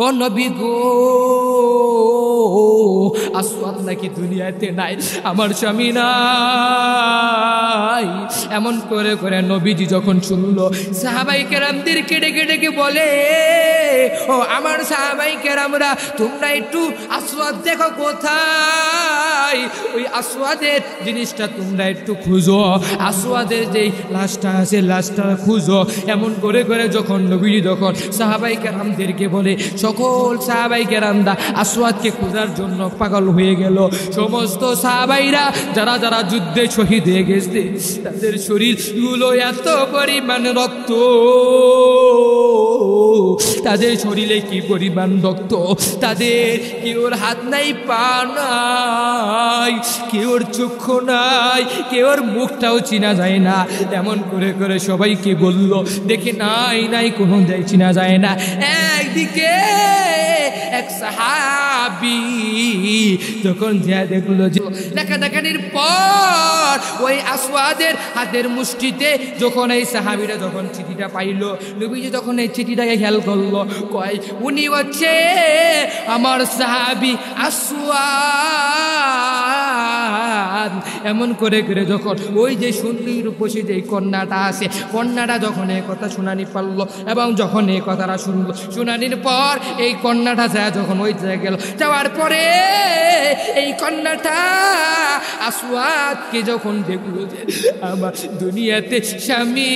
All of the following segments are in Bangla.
ও নবী গো, আসওয়াদ নাকি দুনিয়াতে নাই, আমার স্বামী নাই। এমন করে করে নবীজি যখন শুনলো, সাহাবাই কেরামদেরকে ডেকে ডেকে বলে, ও আমার সাহাবাই কেরামরা, তোমরা একটু আসওয়াদ দেখো কোথায়, ওই আসওয়াদের জিনিসটা তোমরা একটু খুঁজো, আসওয়াদের যেই লাশটা আছে লাশটা খুঁজো। এমন করে করে যখন নবীজি যখন সাহাবাই কেরামদেরকে বলে, সকল সাহাবাই কেরামরা আসওয়াদকে খোঁজার জন্য পাগল হয়ে গেল। সমস্ত সাহাবাইরা যারা যারা যুদ্ধে শহীদ হয়ে গেছে, তাদের শরীরগুলো এত পরিমাণ রক্ত, তাদের শরীরে কি পরিমাণ রক্ত, তাদের কেউর হাত নাই, পা নাই, কেউর চক্ষু নাই, কেউর মুখটাও চিনা যায় না। এমন করে করে সবাইকে বলল, দেখে নাই নাই কোনো চিনা যায় না। একদিকে এক সাহাবী যখন যা দেখলো যে দেখানির পর ওই আসওয়াদের হাতের মুষ্টিতে যখন এই সাহাবীরা যখন চিঠিটা পাইল, নবীজি তখন এই চিঠিটাকে খেয়াল করলো, কয় উনি হচ্ছে আমার সাহাবী আসওয়াদ। এমন করে করে যখন ওই যে সুন্দরী রূপসী যে কন্যাটা আছে, কন্যাটা যখন এই কথা শুনানি পারলো এবং যখন এই কথাটা শুনলো, শুনানির পর এই কন্যাটা যায় যখন ওই জায়গায় গেল, যাওয়ার পরে এই কন্যাটা আসওয়াদকে যখন দেখলো যে আমার দুনিয়াতে স্বামী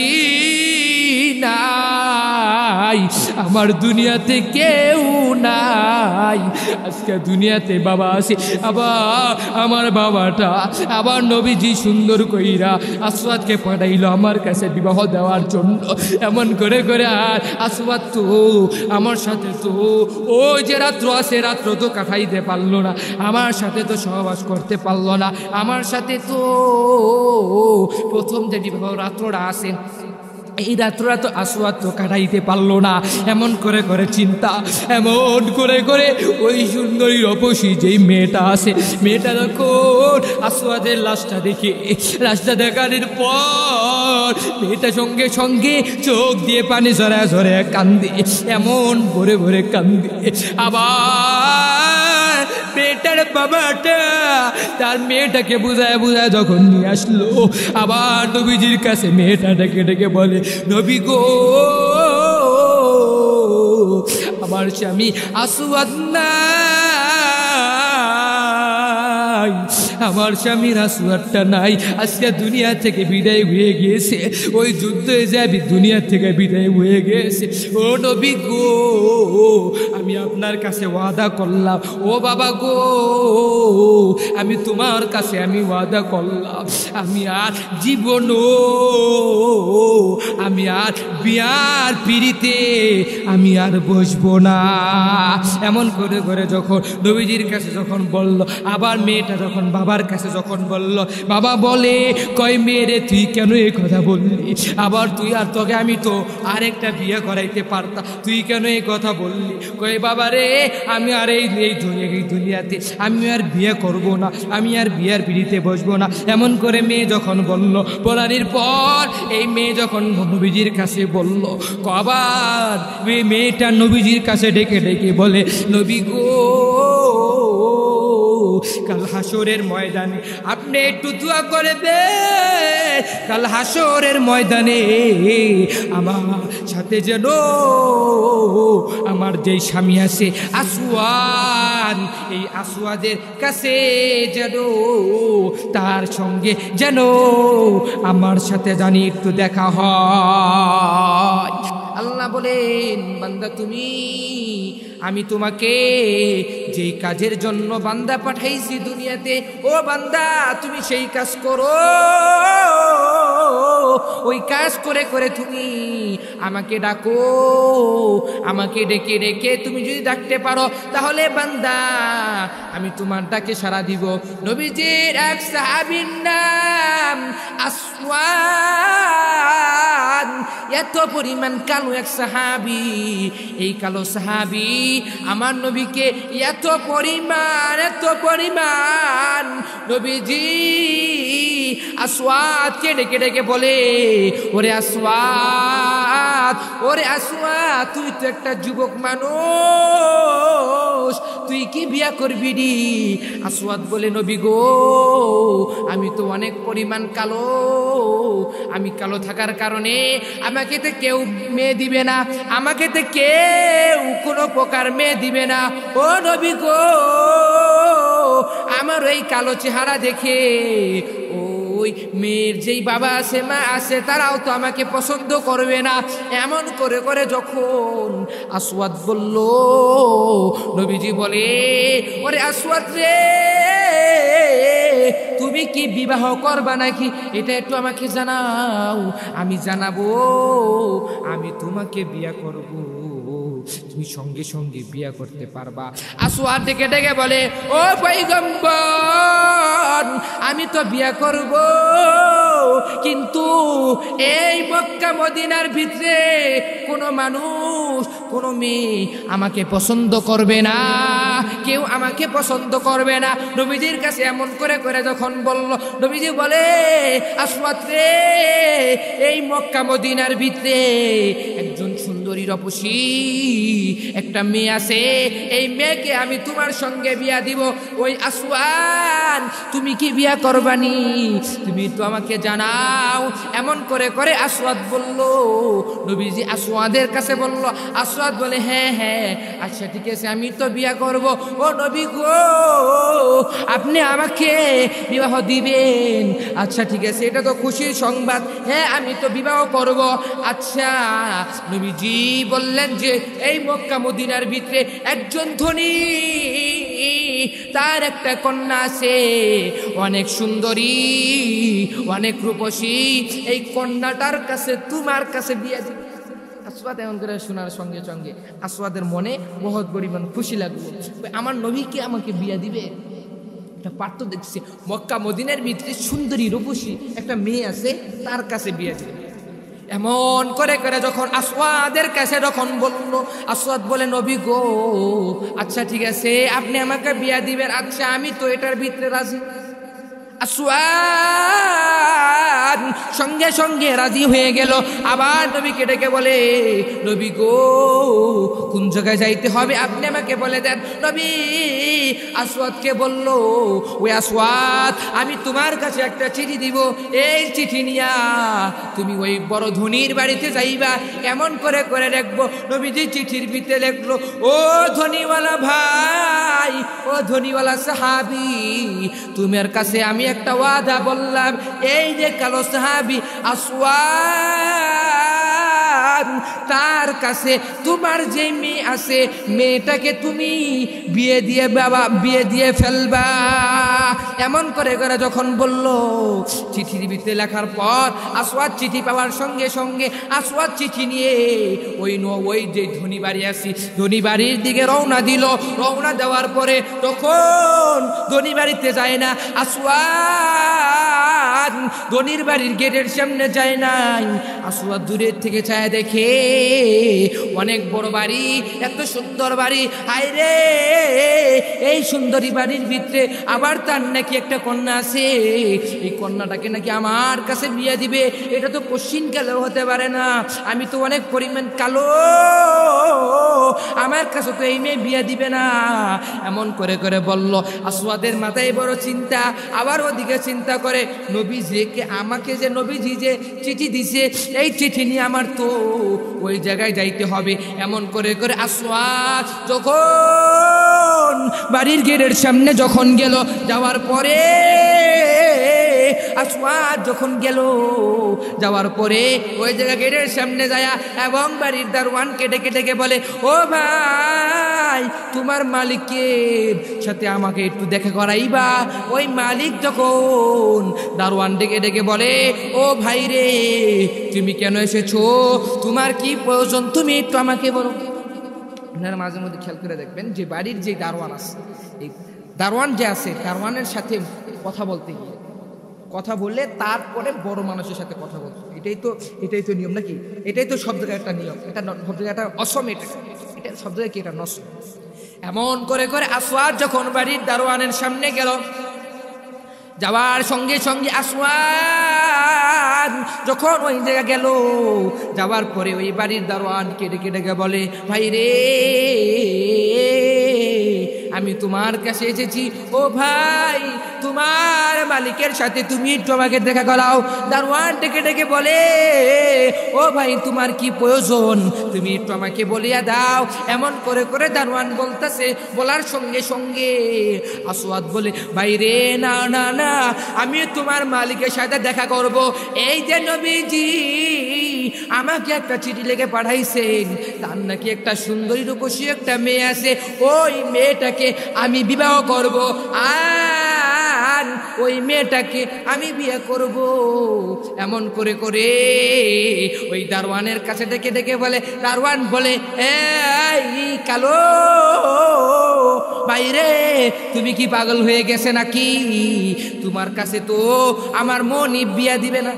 নাই, আমার দুনিয়াতে কেউ নাই, আজকে দুনিয়াতে বাবা আছে, আবার আমার বাবাটা আবার নবীজি সুন্দর কইরা আসওয়াদকে পাঠাইলো আমার কাছে বিবাহ দেওয়ার জন্য। এমন করে করে আর আসওয়াদ তো আমার সাথে তো ওই যে রাত্র আছে, রাত্র তো কাটাইতে পারলো না, আমার সাথে তো সহবাস করতে পারলো না, আমার সাথে তো প্রথম যে বিবাহ রাত্রটা আছে এই রাত্রটা তো আসওয়াদ তো কাটাইতে পারলো না। এমন করে করে চিন্তা, এমন করে করে ওই সুন্দরী রূপসী যেই মেয়েটা আছে, মেয়েটা যখন আসওয়াদের লাশটা দেখে, লাশটা দেখানোর পর মেয়েটা সঙ্গে সঙ্গে চোখ দিয়ে পানি ঝরা ঝরে কান্দে, এমন ভরে ভরে কান্দে। আবার মেয়েটার বাবাটা তার মেয়েটাকে বুঝায় বুঝায় যখন নিয়ে আসলো, আবার নবীজির কাছে মেয়েটা ডেকে ডেকে বলে, নবী গো, আমার স্বামী আসওয়াদ নাই, আমার স্বামীর আসওয়াদটা নাই, আজকে দুনিয়া থেকে বিদায় হয়ে গিয়েছে, ওই যুদ্ধে যাবি দুনিয়া থেকে বিদায় হয়ে গেছে। ও নবী গো, আমি আপনার কাছে ওয়াদা করলাম, ও বাবা গো, আমি তোমার কাছে আমি ওয়াদা করলাম, আমি আর জীবন, আমি আর বিয়ার পিড়িতে আমি আর বসবো না। এমন করে করে যখন নবীজির কাছে যখন বলল, আবার মেয়েটা যখন বাবার কাছে যখন বলল, বাবা বলে, কয় মেয়েরে তুই কেন এই কথা বললি, আবার তুই আর তোকে আমি তো আরেকটা বিয়ে করাইতে পারতাম, তুই কেন এই কথা বললি, কয় বাবা রে, আমি আর এই দুনিয়াতে আমি আর বিয়ে করব না, আমি আর বিয়ার পিড়িতে বসবো না। এমন করে মেয়ে যখন বলল, বলার পর এই মেয়ে যখন নবীজির কাছে বলল, আবার মেয়েটা নবীজির কাছে ডেকে ডেকে বলে, নবী গো, কাল হাসরের ময়দানে আপনি একটু দোয়া করে দেন, কাল হাসরের ময়দানে আমার সাথে যেন আমার যেই স্বামী আছে আসওয়াদ, এই আসওয়াদের কাছে যেন তার সঙ্গে যেন আমার সাথে জানি একটু দেখা হয়। আল্লাহ বলেন, বান্দা তুমি, আমি তোমাকে যেই কাজের জন্য বান্দা পাঠাইছি দুনিয়াতে, ও বান্দা তুমি সেই কাজ করো, ওই কাজ করে করে তুমি আমাকে ডাকো, আমাকে ডেকে ডেকে তুমি যদি ডাকতে পারো, তাহলে বান্দা আমি তোমার ডাকে সাড়া দিব। নবীজির এক সাহাবীর নাম আসওয়াদ, এত পরিমাণ কালো এক সাহাবী, এই কালো সাহাবী আমার নবীকে এত পরিমাণ নবীজি আসওয়াদকে ডেকে ডেকে বলে, ওরে আসওয়াদ, ওরে আসওয়াদ, তুই তো একটা যুবক মানুষ, বিয়া করবি নি? আসওয়াদ বলে, নবী গো, আমি তো অনেক পরিমাণ কালো, আমি কালো থাকার কারণে আমাকে তো কেউ মেয়ে দিবে না, আমাকে তো কেউ কোনো প্রকার মেয়ে দিবে না। ও নবী গো, আমার এই কালো চেহারা দেখে ওই মেয়ের যেই বাবা আছে, মা আছে, তারাও তো আমাকে পছন্দ করবে না। এমন করে করে যখন আসওয়াদ বলল, নবীজি বলে, ওরে আসওয়াদ রে, তুমি কি বিবাহ করবা নাকি? এটা একটু আমাকে জানাও, আমি জানাবো, আমি তোমাকে বিয়া করব, তুমি সঙ্গে সঙ্গে বিয়া করতে পারবা। আসওয়াদ ডেকে ডেকে বলে, ও পয়গম্বর, আমি তো বিয়া করব, কিন্তু এই মক্কা মদিনার ভিতরে কোনো মানুষ, কোনো মেয়ে আমাকে পছন্দ করবে না, কেউ আমাকে পছন্দ করবে না। নবীজির কাছে এমন করে করে যখন বলল, নবীজি বলে, আসওয়াদ রে, এই মক্কা মদিনার ভিতরে একজন সুন্দরী রূপসী একটা মেয়ে আছে, এই মেয়েকে আমি তোমার সঙ্গে বিয়া দিব। ওই আসওয়াদ, তুমি কি বিয়া করবানি? তুমি তো আমাকে জানাও। এমন করে করে আসওয়াদ বলল। নবীজি আসওয়াদের কাছে বলল, আসওয়াদ বলে, হ্যাঁ হ্যাঁ, আচ্ছা ঠিক আছে, আমি তো বিয়া করব। ও নবী গো, আপনি আমাকে বিবাহ দিবেন? আচ্ছা ঠিক আছে, এটা তো খুশির সংবাদ, হ্যাঁ আমি তো বিবাহ করব। আচ্ছা, নবীজি বললেন যে এই মক্কা মদিনার ভিতরে একজন ধনী, তার একটা কন্যা আছে, অনেক সুন্দরী, অনেক রূপসী, এই কন্যাটার কাছে তোমার কাছে বিয়ে দিবে। আসওয়াদ এমন করে শোনার সঙ্গে সঙ্গে আসওয়াদের মনে বহুত পরিমাণ খুশি লাগলো, আমার নবী কি আমাকে বিয়ে দিবে? একটা পার্থ দেখছে মক্কা মদিনার ভিতরে সুন্দরী রূপসী একটা মেয়ে আছে, তার কাছে বিয়ে দিবে। এমন করে করে যখন আসওয়াদের কাছে যখন বলল, আসওয়াদ বলে, নবী গো, আচ্ছা ঠিক আছে, আপনি আমাকে বিয়া দিবেন, আচ্ছা আমি তো এটার ভিতরে রাজি। আসওয়াদ সঙ্গে সঙ্গে রাজি হয়ে গেল। আবার নবীকে ডেকে বলে, নবী গো, কোন জায়গায় যাইতে হবে আপনি আমাকে বলে দেন। নবী আসওয়াদকে বলল, ওই আসওয়াদ, আমি তোমার কাছে একটা চিঠি দিব, এই চিঠি নিয়া তুমি ওই বড় ধনীর বাড়িতে যাইবা। এমন করে করে দেখবো নবীজি চিঠির ভিতরে লিখলো, ও ধনীওয়ালা ভাই, ও ধনীওয়ালা সাহাবি, তোমার কাছে আমি একটা ওয়াদা বললাম, এই যে কালো সাহাবি আসওয়াদ, তার কাছে তোমার যে মেয়ে আছে, মেয়েটাকে তুমি বিয়ে দিয়ে ফেলবা। এমন করে করে যখন বলল, চিঠির ভিতরে লেখার পর আসওয়াদ চিঠি পাওয়ার সঙ্গে সঙ্গে আসওয়াদ চিঠি নিয়ে ওই যে ধনী বাড়ি আছে, ধনী বাড়ির দিকে রওনা দিল। রওনা দেওয়ার পরে তখন ধনী বাড়িতে যায় না, আসওয়াদ ধনীর বাড়ির গেটের সামনে যায় নাই। আসওয়াদ দূরের থেকে চায় দেখে অনেক বড় বাড়ি, এত সুন্দর বাড়ি, হায় রে, এই সুন্দরী বাড়ির ভিতরে আবার তার নাকি একটা কন্যা আছে, এই কন্যাটাকে নাকি আমার কাছে বিয়ে দিবে। এটা তো পশ্চিম কালেও হতে পারে না, আমি তো অনেক পরিমাণ কালো, আমার কাছে তো এই মেয়ে বিয়ে দিবে না। এমন করে করে বলল। আসওয়াদের মাথায় বড় চিন্তা, আবার ওদিকে চিন্তা করে, নবীজিকে আমাকে যে নবীজি যে চিঠি দিছে, এই চিঠি নিয়ে আমার তো ওই জায়গায় যাইতে হবে। এমন করে করে আসওয়াদ যখন বাড়ির গেটের সামনে যখন গেল, যাওয়ার পরে আসওয়াদ যখন গেল, যাওয়ার পরে ওই জায়গা গেটের সামনে যায় এবং বাড়ির দারওয়ানকে ডেকে ডেকে বলে, ও ভাই, তোমার মালিকের সাথে আমাকে একটু দেখা করাইবা। ওই মালিক যখন দারওয়ান ডেকে ডেকে বলে, ও ভাই রে, তুমি কেন এসেছো, তোমার কি প্রয়োজন, তুমি একটু আমাকে বলো। আপনারা মাঝে মধ্যে খেয়াল করে দেখবেন যে বাড়ির যে দারওয়ান আছে, এই দারওয়ান যে আছে, দারওয়ানের সাথে কথা বলতে গিয়ে কথা বললে তারপরে বড় মানুষের সাথে কথা বলতে, এটাই তো নিয়ম নাকি? এটাই তো সব জায়গায় একটা নিয়ম, এটা সব জায়গায় একটা অসম, এটা সব জায়গায় কি এটা নস। এমন করে করে আসওয়াদ যখন বাড়ির দারওয়ানের সামনে গেল, যাওয়ার সঙ্গে সঙ্গে আসওয়াদ যখন ওই জায়গা গেল, যাওয়ার পরে ওই বাড়ির দারওয়ানকে ডেকে ডেকে বলে, ভাই রে, আমি তোমার কাছে এসেছি। ও ভাই, তোমার মালিকের সাথে তুমি একটু আমাকে দেখা করাও। দারোয়ান ডেকে ডেকে বলে, ও ভাই তোমার কি প্রয়োজন, তুমি একটু আমাকে বলিয়া দাও। এমন করে করে দারোয়ান বলতেছে, বলার সঙ্গে সঙ্গে আসওয়াদ বলে, ভাই রে, না না না, আমি তোমার মালিকের সাথে দেখা করব। এই যে নবীজি আমাকে একটা চিঠি লিখে পাঠাইছেন, তার নাকি একটা সুন্দরী রূপসী একটা মেয়ে আছে, ওই মেয়েটাকে আমি বিবাহ করব, আর ওই মেয়েটাকে আমি বিয়ে করব। এমন করে করে ওই দারোয়ানের কাছে ডেকে ডেকে বলে, দারোয়ান বলে, এই কালো বাইরে, তুমি কি পাগল হয়ে গেছে নাকি? তোমার কাছে তো আমার মনিব বিয়া দিবে না,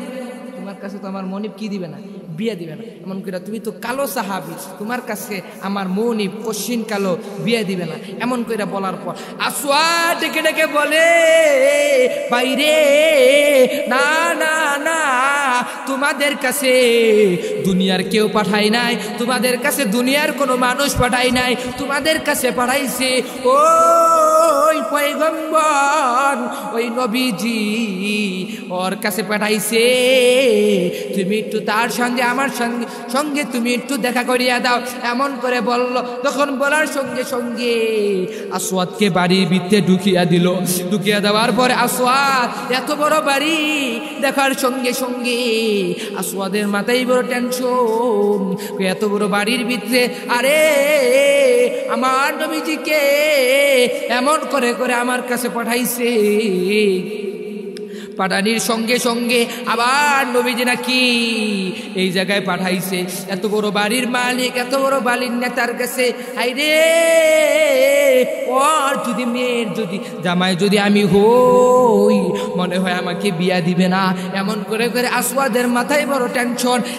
তোমার কাছে তো আমার মনিব কি দিবে না, বিয়া দিবে না। এমন করে তুমি তো কালো সাহাবী, তোমার কাছে আমার মনিব কশিন কালো, বিয়া দিবে না। এমন করে বলার পর আসওয়াদ ডেকে ডেকে বলে, বাইরে, না না না, তোমাদের কাছে দুনিয়ার কেউ পাঠাই নাই, তোমাদের কাছে দুনিয়ার কোনো মানুষ পাঠাই নাই, তোমাদের কাছে পাঠাইছে ওই পয়গম্বর, ওই নবীজি, ওর কাছে পাঠাইছে। তুমি একটু তার সঙ্গে আমার সঙ্গে সঙ্গে তুমি একটু দেখা করিয়া দাও। এমন করে বলল। তখন বলার সঙ্গে সঙ্গে আসওয়াদকে বাড়ির ভিতরে ঢুকিয়া দিল। ঢুকিয়া দেওয়ার পরে আসওয়াদ এত বড় বাড়ি দেখার সঙ্গে সঙ্গে আসওয়াদের মাথায় বড় টেনশন, এত বড় বাড়ির ভিতরে আরে আমার নবীজিকে এমন করে করে আমার কাছে পাঠাইছে। পাঠানির সঙ্গে সঙ্গে আবার নবীজি নাকি এই জায়গায় পাঠাইছে। এত বড় বাড়ির মালিক, এত বড় বাড়ির নেতার কাছে, আইরে ওর যদি মেয়ের যদি জামাই যদি আমি হই, মনে হয় আমাকে বিয়া দিবে না। এমন করে করে আসওয়াদের মাথায় বড়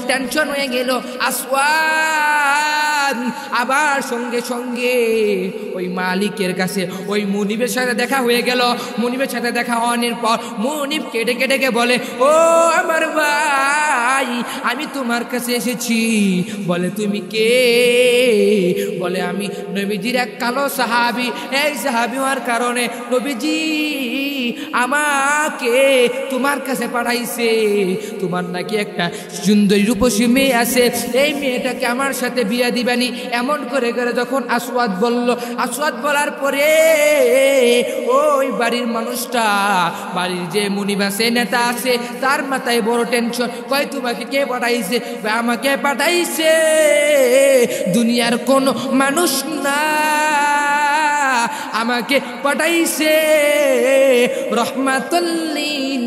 টেনশন হয়ে গেল। আসওয়াদ আবার সঙ্গে সঙ্গে ওই মালিকের কাছে ওই মুনিবের সাথে দেখা হয়ে গেল। মুনিবের সাথে দেখা হওয়ার পর মুনিব কেটে কেটে বলে, ও আমার ভাই, আমি তোমার কাছে এসেছি। বলে, তুমি কে? বলে, আমি নবীজির এক কালো সাহাবী। এই সাহাবী হওয়ার কারণে নবীজি আমাকে তোমার কাছে পাঠাইছে। তোমার নাকি একটা সুন্দরী রূপসী মেয়ে আছে, এই মেয়েটাকে আমার সাথে বিয়া দিবানি। এমন করে করে যখন আসওয়াদ বলল, আসওয়াদ বলার পরে ওই বাড়ির মানুষটা, বাড়ির যে মুনিব আছে, নেতা আছে, তার মাথায় বড় টেনশন। কয়, তোমাকে কে পাঠাইছে? আমাকে পাঠাইছে দুনিয়ার কোন মানুষ না, আমাকে পাঠাইছে রহমাতুল লিল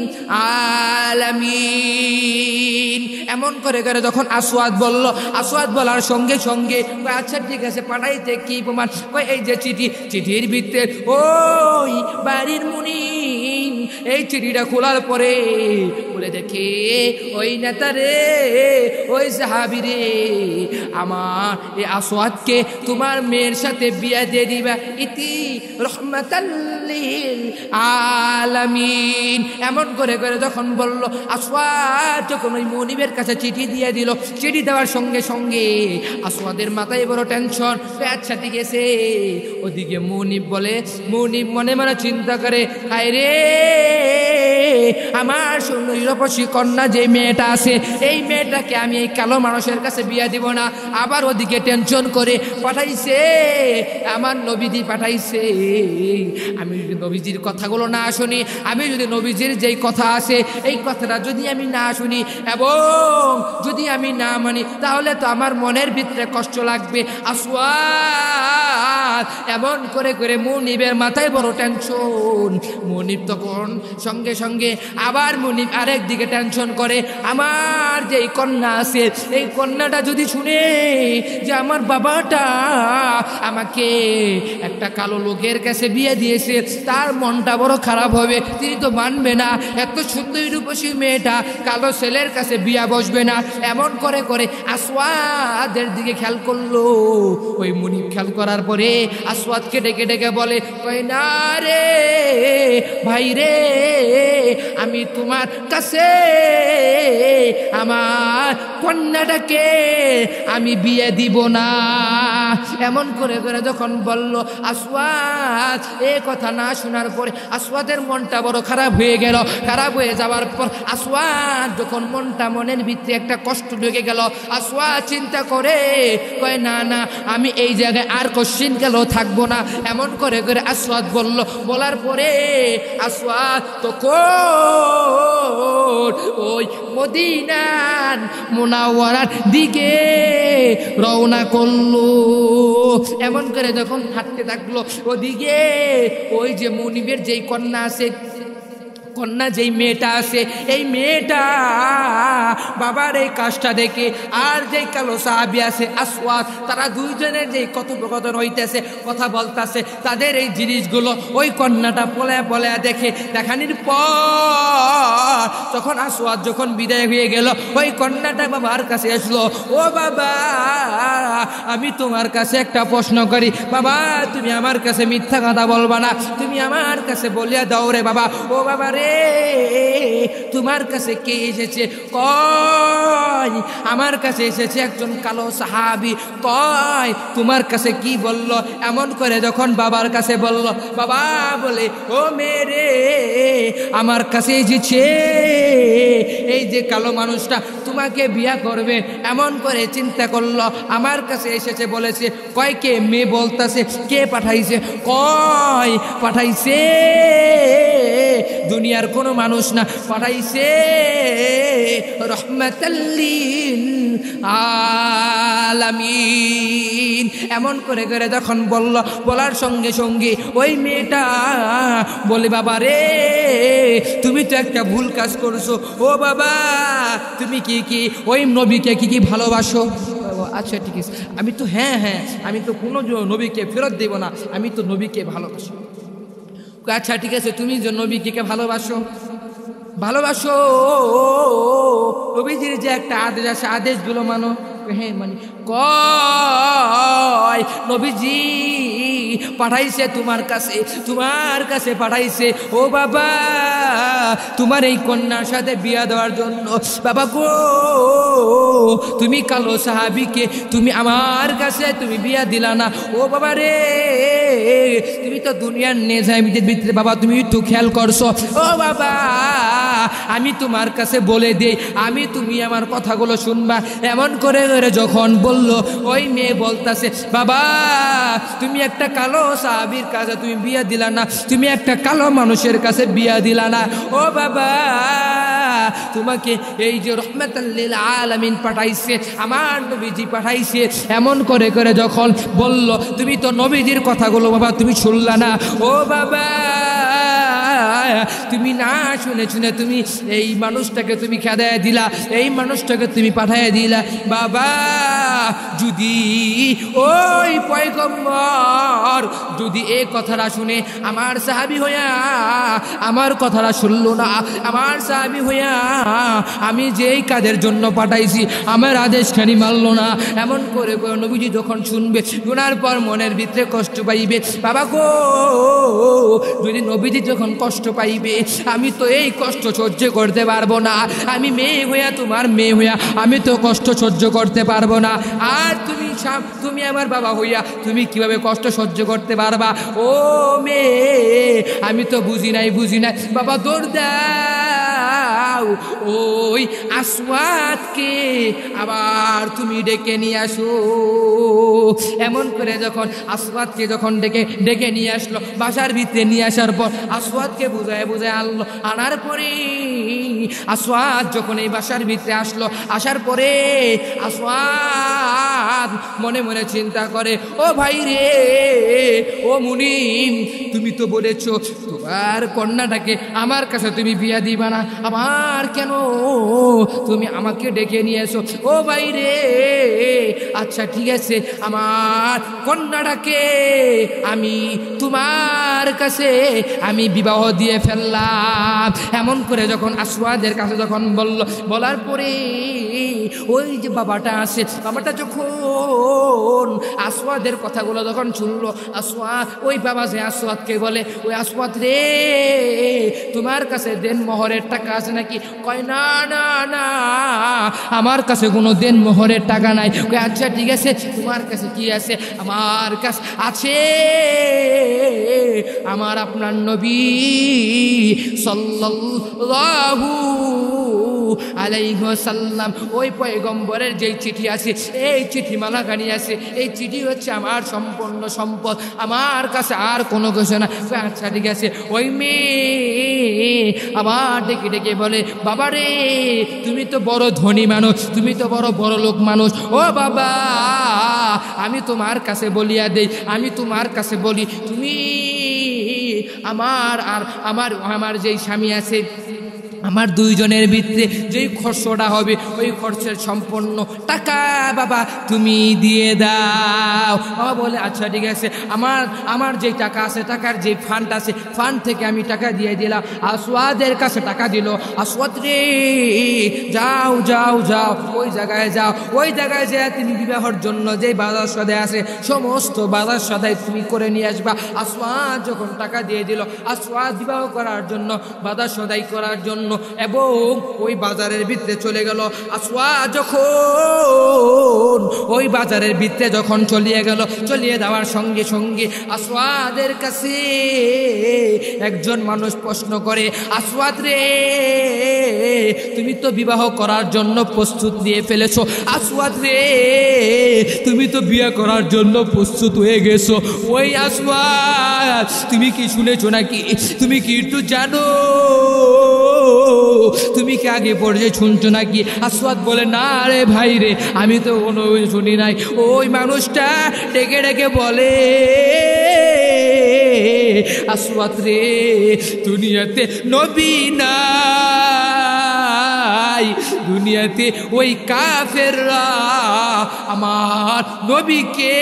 আলামিন। এমন করে করে যখন আসওয়াদ বলল, আসওয়াদ বলার সঙ্গে সঙ্গে, আচ্ছা ঠিক আছে, পাঠাইতে কি প্রমাণ? এই যে চিঠি, চিঠির ভিতরে ওই বাড়ির মুনিব এই চিঠিটা খোলার পরে বলে দেখে, ওই নেতারে, ওই সাহাবী রে, আমার এই আসওয়াদকে তোমার মেয়ের সাথে বিয়া দিয়ে দিবা, ইতি রহমাতাল লিল আলামিন। এমন করে করে যখন বলল, আসওয়াদ যখন ওই মুনিবের কাছে চিঠি দিয়ে দিল, চিঠি দেওয়ার সঙ্গে সঙ্গে আসওয়াদের মাথায় বড় টেনশন। আচ্ছা ঠিক আছে। ওদিকে মুনিব বলে, মুনিব মনে মনে চিন্তা করে, হায় রে, আমার সুন্দরী রূপসী কন্যা যে মেয়েটা আছে, এই মেয়েটাকে আমি এই কালো মানুষের কাছে বিয়া দিব না। আবার ওদিকে টেনশন করে পাঠাইছে আমার নবীজি পাঠাইছে। আমি যদি নবীজির কথাগুলো না শুনি, আমি যদি নবীজির যেই কথা আছে এই কথাটা যদি আমি না শুনি এবং যদি আমি না মানি, তাহলে তো আমার মনের ভিতরে কষ্ট লাগবে। আসওয়াদ এমন করে করে মুনিবের মাথায় বড় টেনশন। মুনিব তখন সঙ্গে সঙ্গে আবার মুনিব আরেক দিকে টেনশন করে, আমার যে কন্যা আছে, এই কন্যাটা যদি শুনে যে আমার বাবাটা আমাকে একটা কালো লোকের কাছে বিয়ে দিয়েছে, তার মনটা বড় খারাপ হবে, তিনি তো মানবে না। এত সুন্দরী রূপসী মেয়েটা কালো ছেলের কাছে বিয়া বসবে না। এমন করে করে আসওয়াদের দিকে খেয়াল করলো। ওই মুনিব খেয়াল করার পরে আসওয়াদকে ডেকে ডেকে বলে, কই না রে ভাই রে, আমি তোমার কাছে আমার কন্যাটাকে আমি বিয়ে দিব না। এমন করে করে যখন বলল, আসওয়াদ এ কথা না শোনার পরে আসওয়াদের মনটা বড় খারাপ হয়ে গেল। খারাপ হয়ে যাওয়ার পর আসওয়াদ যখন মনের ভিতরে একটা কষ্ট ঢুকে গেল, আসওয়াদ চিন্তা করে কয় না না, আমি এই জায়গায় আর কোশ্চিন গেলেও থাকবো না। এমন করে করে আসওয়াদ বলল। বলার পরে আসওয়াদ তখন ওই মদিনার মুনাওয়ারার দিকে রওনা করলো। এমন করে যখন হাঁটতে থাকলো, ওদিকে ওই যে মুনিবের যেই কন্যা আছে, কন্যা যেই মেয়েটা আছে, এই মেয়েটা বাবার এই কাজটা দেখে আর যেই কালো সাহাবী আছে আসওয়াদ, তারা দুইজনের যেই কথোপকথন হইতেছে, কথা বলতেছে, তাদের এই জিনিসগুলো ওই কন্যাটা পলায়া পলায়া দেখে। দেখানির পর তখন আসওয়াদ যখন বিদায় হয়ে গেল, ওই কন্যাটা বাবার কাছে আসলো। ও বাবা, আমি তোমার কাছে একটা প্রশ্ন করি। বাবা, তুমি আমার কাছে মিথ্যা কথা বলবা না, তুমি আমার কাছে বলিয়া দাও রে বাবা। ও বাবা রে, তোমার কাছে কে এসেছে? কয় আমার কাছে এসেছে একজন কালো সাহাবী। কয় তোমার কাছে কি বলল? এমন করে যখন বাবার কাছে বলল, বাবা বলে, ও মেরে, আমার কাছে এসেছে এই যে কালো মানুষটা তোমাকে বিয়া করবে। এমন করে চিন্তা করলো, আমার কাছে এসেছে বলেছে। কয় কে? মেয়ে বলতেছে। কে পাঠাইছে? কয় পাঠাইছে দুনিয়ার কোনো মানুষ না, পাঠাইছে রহমাতাল্লিল আলামিন। এমন করে করে যখন বলল, বলার সঙ্গে সঙ্গে ওই মেয়েটা বলে, বাবা রে, তুমি তো একটা ভুল কাজ করছো। ও বাবা, তুমি কি ওই নবীকে কি ভালোবাসো? আচ্ছা ঠিক আছে, আমি তো হ্যাঁ, আমি তো কোনো নবীকে ফেরত দেব না, আমি তো নবীকে ভালোবাসি। আচ্ছা ঠিক আছে, তুমি যে নবীকে ভালোবাসো, নবীজির যে একটা আদেশ আছে, আদেশগুলো মানো। হ্যাঁ মানি। কয় নবীজি পাঠাইছে তোমার কাছে পাঠাইছে। ও বাবা, তোমার এই কন্যার সাথে বিয়া দেওয়ার জন্য। বাবা গো, তুমি কালো সাহাবীকে তুমি আমার কাছে তুমি বিয়া দিলা না। ও বাবা রে, তুমি তো দুনিয়ার নেজামিদের ভিতরে বাবা তুমি একটু খেয়াল করছো। ও বাবা, আমি তোমার কাছে বলে দেই, তুমি আমার কথাগুলো শুনবা। এমন করে যখন বলল, ওই মেয়ে বলতাছে, বাবা তুমি একটা কালো সাহাবীর কাছে তুমি বিয়া দিলা না, তুমি একটা কালো মানুষের কাছে বিয়া দিলা না। ও বাবা, তোমাকে এই যে রহমাতাল্লিল আলামিন পাঠাইছে, আমার নবীজি পাঠাইছে। এমন করে করে যখন বলল, তুমি তো নবীজির কথাগুলো বাবা তুমি শুনলা না। ও বাবা, তুমি না শুনে শুনে তুমি এই মানুষটাকে তুমি খেদায় দিলা, এই মানুষটাকে তুমি পাঠায় দিলা। বাবা, যদি ওই পয়গম্বর যদি এই কথাটা শুনে আমার সাহাবী হইয়া আমার কথাটা শুনলো না, আমার সাহাবী হইয়া আমি যেই কাজের জন্য পাঠাইছি আমার আদেশখানি মানলো না, এমন করে নবীজি যখন শুনবে, শোনার পর মনের ভিতরে কষ্ট পাইবে। বাবা গো, যদি নবীজি যখন কষ্ট পাইবে, আমি তো এই কষ্ট সহ্য করতে পারবো না। আমি মেয়ে হইয়া, তোমার মেয়ে হইয়া আমি তো কষ্ট সহ্য করতে পারবো না। আর তুমি আমার বাবা হইয়া তুমি কিভাবে কষ্ট সহ্য করতে পারবা? ও মেয়ে, আমি তো বুঝি নাই বাবা, দৌড় দাও, ওই আসওয়াদকে আবার তুমি ডেকে নিয়ে আসো। এমন করে যখন আসওয়াদকে যখন ডেকে নিয়ে আসলো, বাসার ভিতরে নিয়ে আসার পর আসওয়াদকে বুঝায় আনলো। আনার পরে আসওয়াদ যখন এই বাসার ভিতরে আসলো, আসার পরে আসওয়াদ মনে মনে চিন্তা করে, ও ভাই রে, ও মুনিম, তুমি তো বলেছো তোমার কন্যাটাকে আমার কাছে তুমি বিয়া দিবা না, আমার কেন তুমি আমাকে ডেকে নিয়ে এসো? ও ভাই রে, আচ্ছা ঠিক আছে, আমার কন্যাটাকে আমি তোমার কাছে আমি বিবাহ দিয়ে ফেললাম। এমন করে যখন আসওয়াদের কাছে যখন বলার পরে ওই যে বাবাটা আছে, বাবাটা যখন আসওয়াদের কথাগুলো যখন শুনলো, আসওয়াদ, ওই বাবা যে আসওয়াদকে বলে, ওই আসওয়াদ রে তোমার কাছে দেন মোহরের টাকা আছে নাকি? কয় না না না, আমার কাছে কোনো দেন মোহরের টাকা নাই। কয় আচ্ছা ঠিক আছে, তোমার কাছে কি আছে? আমার কাছে আছে আমার আপনার নবী সাল্লাল্লাহু আলাইহি ওয়াসাল্লাম ওই পয়গম্বরের যেই চিঠি আছে, এই চিঠি মালাখানি আছে, এই চিঠি হচ্ছে আমার সম্পূর্ণ সম্পদ, আমার কাছে আর কোনো কিছু না। আচ্ছা ঠিক আছে। ওই মেয়ে আবার ডেকে ডেকে বলে, বাবা রে তুমি তো বড় ধনী মানুষ, তুমি তো বড় লোক মানুষ, ও বাবা আমি তোমার কাছে বলিয়া দেই, আমি তোমার কাছে বলি, তুমি আমার আর আমার যেই স্বামী আছে, আমার দুইজনের ভিতরে যেই খরচটা হবে ওই খরচের সম্পূর্ণ টাকা বাবা তুমি দিয়ে দাও। বাবা বলে আচ্ছা ঠিক আছে, আমার যেই টাকা আছে, টাকার যে ফান্ড আছে, ফান্ড থেকে আমি টাকা দিয়ে দিলাম। আসওয়াদের কাছে টাকা দিল, আসওয়াদ রে যাও যাও যাও ওই জায়গায় যাও, ওই জায়গায় যেয়ে তুমি বিবাহের জন্য যে বাজার সদাই আছে সমস্ত বাজার সদাই তুমি করে নিয়ে আসবা। আসওয়াদ যখন টাকা দিয়ে দিল, আসওয়াদ বিবাহ করার জন্য, বাজার সদাই করার জন্য, এবং ওই বাজারের ভিতরে চলে গেল। আসওয়াদ যখন ওই বাজারের ভিতরে যখন চলিয়ে গেল, চলিয়ে যাওয়ার সঙ্গে সঙ্গে আসওয়াদের কাছে একজন মানুষ প্রশ্ন করে, আসওয়াদ রে তুমি তো বিবাহ করার জন্য প্রস্তুত নিয়ে ফেলেছো, আসওয়াদ রে তুমি তো বিয়ে করার জন্য প্রস্তুত হয়ে গেছো, ওই আসওয়াদ তুমি কি শুনেছো নাকি? তুমি কি একটু জানো? তুমি কি আগে পর্যায়ে শুনছো নাকি? আসওয়াদ বলে না রে ভাই রে, আমি তো কোনো শুনি নাই। ওই মানুষটা ডেকে ডেকে বলে, আসওয়াদ রে দুনিয়াতে নবী নাই, দুনিয়াতে ওই কাফেররা আমার নবীকে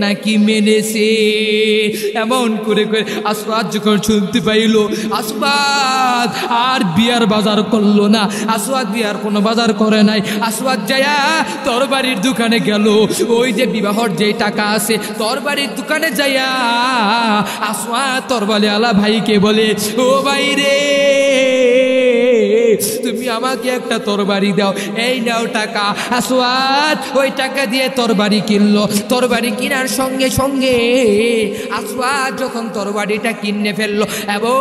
নাকি মেনেছে। এমন করে করে আসওয়াদ যখন শুনতে পাইল, আসওয়াদ আর বিয়ার বাজার করলো না, আসওয়াদ বিয়ার কোনো বাজার করে নাই। আসওয়াদ যায়া তরবারির দোকানে গেল, ওই যে বিবাহর যে টাকা আছে তরবারির দোকানে যায়া আসওয়াদ তরবারি আলা ভাইকে বলে, ও ভাই রে তুমি আমাকে একটা তরবারি দাও, এই নাও টাকা। আসওয়াদ ওই টাকা দিয়ে তরবারি কিনলো। তরবারি কেনার সঙ্গে সঙ্গে আসওয়াদ যখন তরবারিটা কিনে ফেললো এবং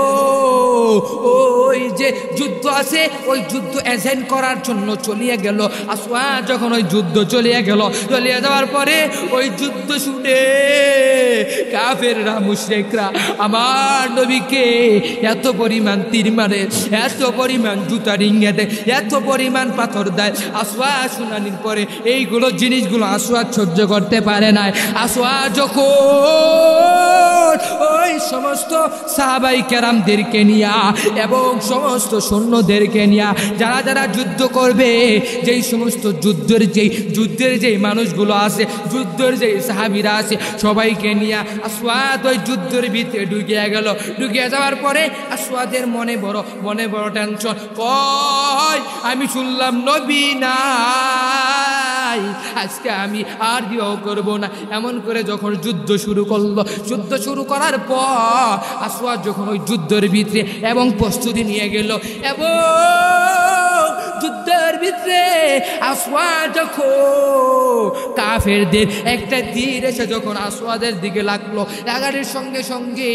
ওই যে যুদ্ধ আছে ওই যুদ্ধ এজেন্ট করার জন্য চলিয়ে গেল। আসওয়াদ যখন ওই যুদ্ধ চলিয়ে গেল, চলিয়ে যাওয়ার পরে ওই যুদ্ধ শুনে কাফেররা মুশরিকরা আমার নবীকে এত পরিমাণ তীর মারে, এত পরিমাণ জুতা রিঙ্গে দেয়, এত পরিমাণ পাথর দেয়। আসওয়াদ শুনানির পরে এইগুলো জিনিসগুলো আসওয়াদ সহ্য করতে পারে না। আসওয়াদ যখন ওই সমস্ত সাহাবাই কেরামদেরকে নিয়া এবং সমস্ত সৈন্যদেরকে নিয়া যারা যারা যুদ্ধ করবে, যেই সমস্ত যুদ্ধের যেই মানুষগুলো আছে, যুদ্ধের যেই সাহাবীরা আছে, সবাইকে নিয়া আসওয়াদ ওই যুদ্ধের ভিতরে ঢুকিয়ে গেল। ঢুকিয়ে যাওয়ার পরে আসওয়াদের মনে বড় টেনশন, কয় আমি শুনলাম নবী নাই, আজকে আমি আর বিবাহ করব না। এমন করে যখন যুদ্ধ শুরু করলো, যুদ্ধ শুরু করার পর আসওয়াদ যখন ওই যুদ্ধের ভিতরে এবং প্রস্তুতি নিয়ে গেল এবং যুদ্ধের ভিতরে আসওয়াদ যখন কাফেরদের একটা তীর এসে যখন আসওয়াদের দিকে লাগলো, লাগার সঙ্গে সঙ্গে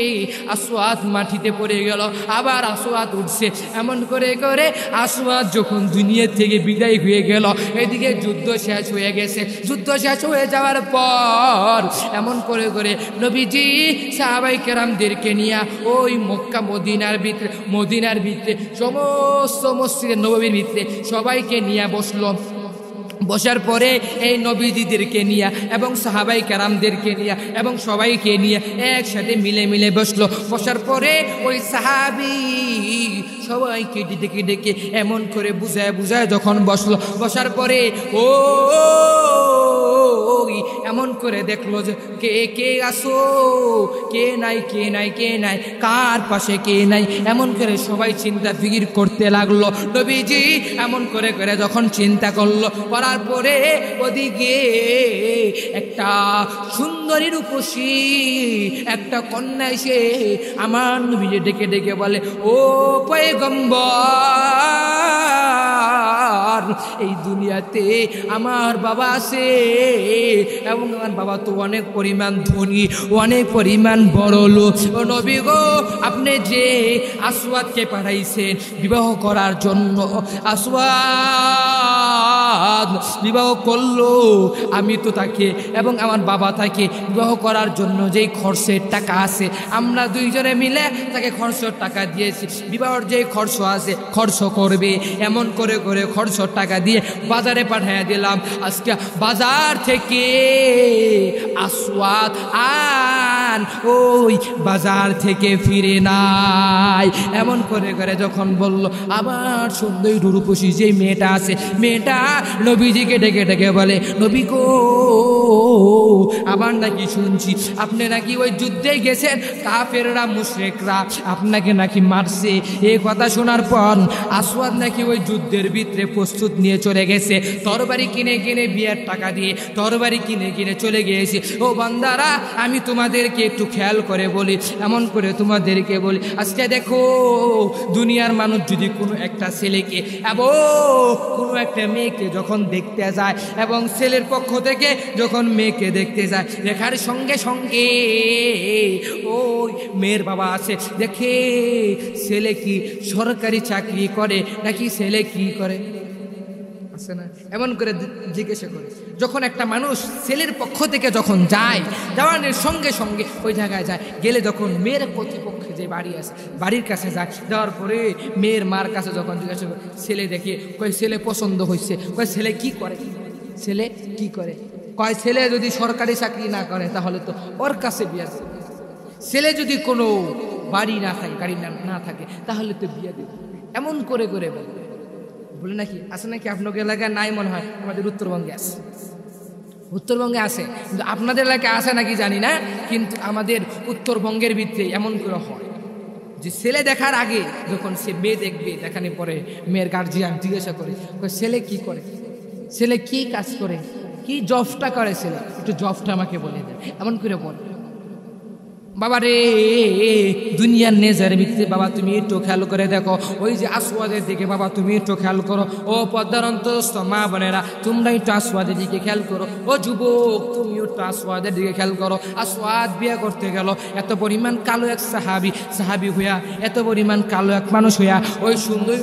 আসওয়াদ মাটিতে পড়ে গেল। আবার আসওয়াদ উঠছে। এমন করে করে আসওয়াদ যখন দুনিয়া থেকে বিদায় হয়ে গেল, এদিকে যুদ্ধ শেষ হয়ে গেছে। যুদ্ধ শেষ হয়ে যাওয়ার পর এমন করে করে নবীজি সাহাবাই কেরামদেরকে নিয়ে ওই মক্কা মদিনার ভিতরে সমস্ত মসজিদে নববীর ভিতরে সবাইকে নিয়ে বসলো। বসার পরে এই নবীজিদেরকে নিয়ে এবং সাহাবাই কেরামদেরকে নিয়ে এবং সবাইকে নিয়ে একসাথে মিলে বসলো। বসার পরে ওই সাহাবী সবাইকে ডেকে ডেকে এমন করে বুঝায় যখন বসলো, বসার পরে ও এমন করে দেখলো যে কে কে আসো, কে নাই কে নাই কে নাই, কার পাশে কে নাই, এমন করে সবাই চিন্তা ফিকির করতে লাগলো। নবীজি এমন করে করে যখন চিন্তা করলো, করার পরে ওদিকে একটা সুন্দরী রূপসী একটা কন্যা এসে আমার নবীজি ডেকে ডেকে বলে, ও পয়গম্বর, এই দুনিয়াতে আমার বাবা আছে এবং আমার বাবা তো অনেক পরিমাণ ধনী, অনেক পরিমাণ বড় লোক। ও নবী গো, আপনি যে আসওয়াদকে পাঠাইছেন বিবাহ করার জন্য, আসওয়াদ বিবাহ করলো, আমি তো তাকে এবং আমার বাবা তাকে বিবাহ করার জন্য যেই খরচের টাকা আছে আমরা দুইজনে মিলে তাকে খরচের টাকা দিয়েছি, বিবাহের যেই খরচ আছে খরচ করবে, এমন করে করে খরচের টাকা দিয়ে বাজারে পাঠিয়ে দিলাম। আজকে বাজার থেকে আসওয়াদ আন ওই বাজার থেকে ফিরে নাই। এমন করে করে যখন বলল, আবার সুন্দরী রূপসী যে মেয়েটা আছে, মেয়েটা নবীজিকে ডেকে ডেকে বলে, নবী গো, আবার নাকি শুনছি আপনি নাকি ওই যুদ্ধে গেছেন, কাফেররা মুশরিকরা আপনাকে নাকি মারছে। এই কথা শোনার পর আসওয়াদ নাকি ওই যুদ্ধের ভিতরে প্রস্তুত নিয়ে চলে গেছে, তরবারি কিনে কিনে বিয়ের টাকা দিয়ে তরবারি কিনে কিনে চলে গিয়েছে। ও বান্দারা, আমি তোমাদেরকে একটু খেয়াল করে বলি, এমন করে তোমাদেরকে বলি, আজকে দেখো দুনিয়ার মানুষ যদি কোনো একটা ছেলেকে এবং কোনো একটা মেয়েকে যখন দেখতে যায় এবং ছেলের পক্ষ থেকে যখন মেয়েকে দেখতে যায়, দেখার সঙ্গে সঙ্গে ওই মেয়ের বাবা আছে, দেখে ছেলে কি সরকারি চাকরি করে নাকি ছেলে কি করে, আছে না, এমন করে জিজ্ঞাসা করে। যখন একটা মানুষ ছেলের পক্ষ থেকে যখন যায়, যাওয়ার সঙ্গে সঙ্গে ওই জায়গায় যায়, গেলে যখন মেয়ের প্রতিপক্ষে যে বাড়ি আছে বাড়ির কাছে যায়, যাওয়ার পরে মেয়ের মার কাছে যখন জিজ্ঞাসা করে, ছেলে দেখে কয় ছেলে পছন্দ হয়েছে, কয় ছেলে কি করে, ছেলে কি করে, কয় ছেলে যদি সরকারি চাকরি না করে তাহলে তো ওর কাছে বিয়ে দেবে, ছেলে যদি কোনো বাড়ি না থাকে গাড়ি না থাকে তাহলে তো বিয়ে দেবে। এমন করে করে বলে নাকি আছে নাকি আপনাদের এলাকায় নাই মনে হয়, আমাদের উত্তরবঙ্গে আছে, উত্তরবঙ্গে আছে, কিন্তু আপনাদের এলাকায় আছে নাকি জানি না, কিন্তু আমাদের উত্তরবঙ্গের ভিতরে এমন করে হয় যে ছেলে দেখার আগে যখন সে মেয়ে দেখবে, দেখানোর পরে মেয়ের গার্জিয়ান জিজ্ঞাসা করে ছেলে কি করে, ছেলে কি কাজ করে, কি জবটা করে ছেলে, একটু জবটা আমাকে বলে দেন, এমন করে বলে। বাবা রে, দুনিয়ার নেজার ভিত্তিতে বাবা তুমি একটু খেয়াল করে দেখো, ওই যে আসওয়াদের দিকে বাবা তুমি একটু খেয়াল করো, ও পদ্মার অন্তস্থ মা বোনেরা তোমরা একটু আসওয়াদের দিকে খেয়াল করো, ও যুবক তুমি একটু আসওয়াদের দিকে খেয়াল করো। আসওয়াদ বিয়ে করতে গেল, এত পরিমাণ কালো এক সাহাবি হইয়া, এত পরিমাণ কালো এক মানুষ হইয়া ওই সুন্দর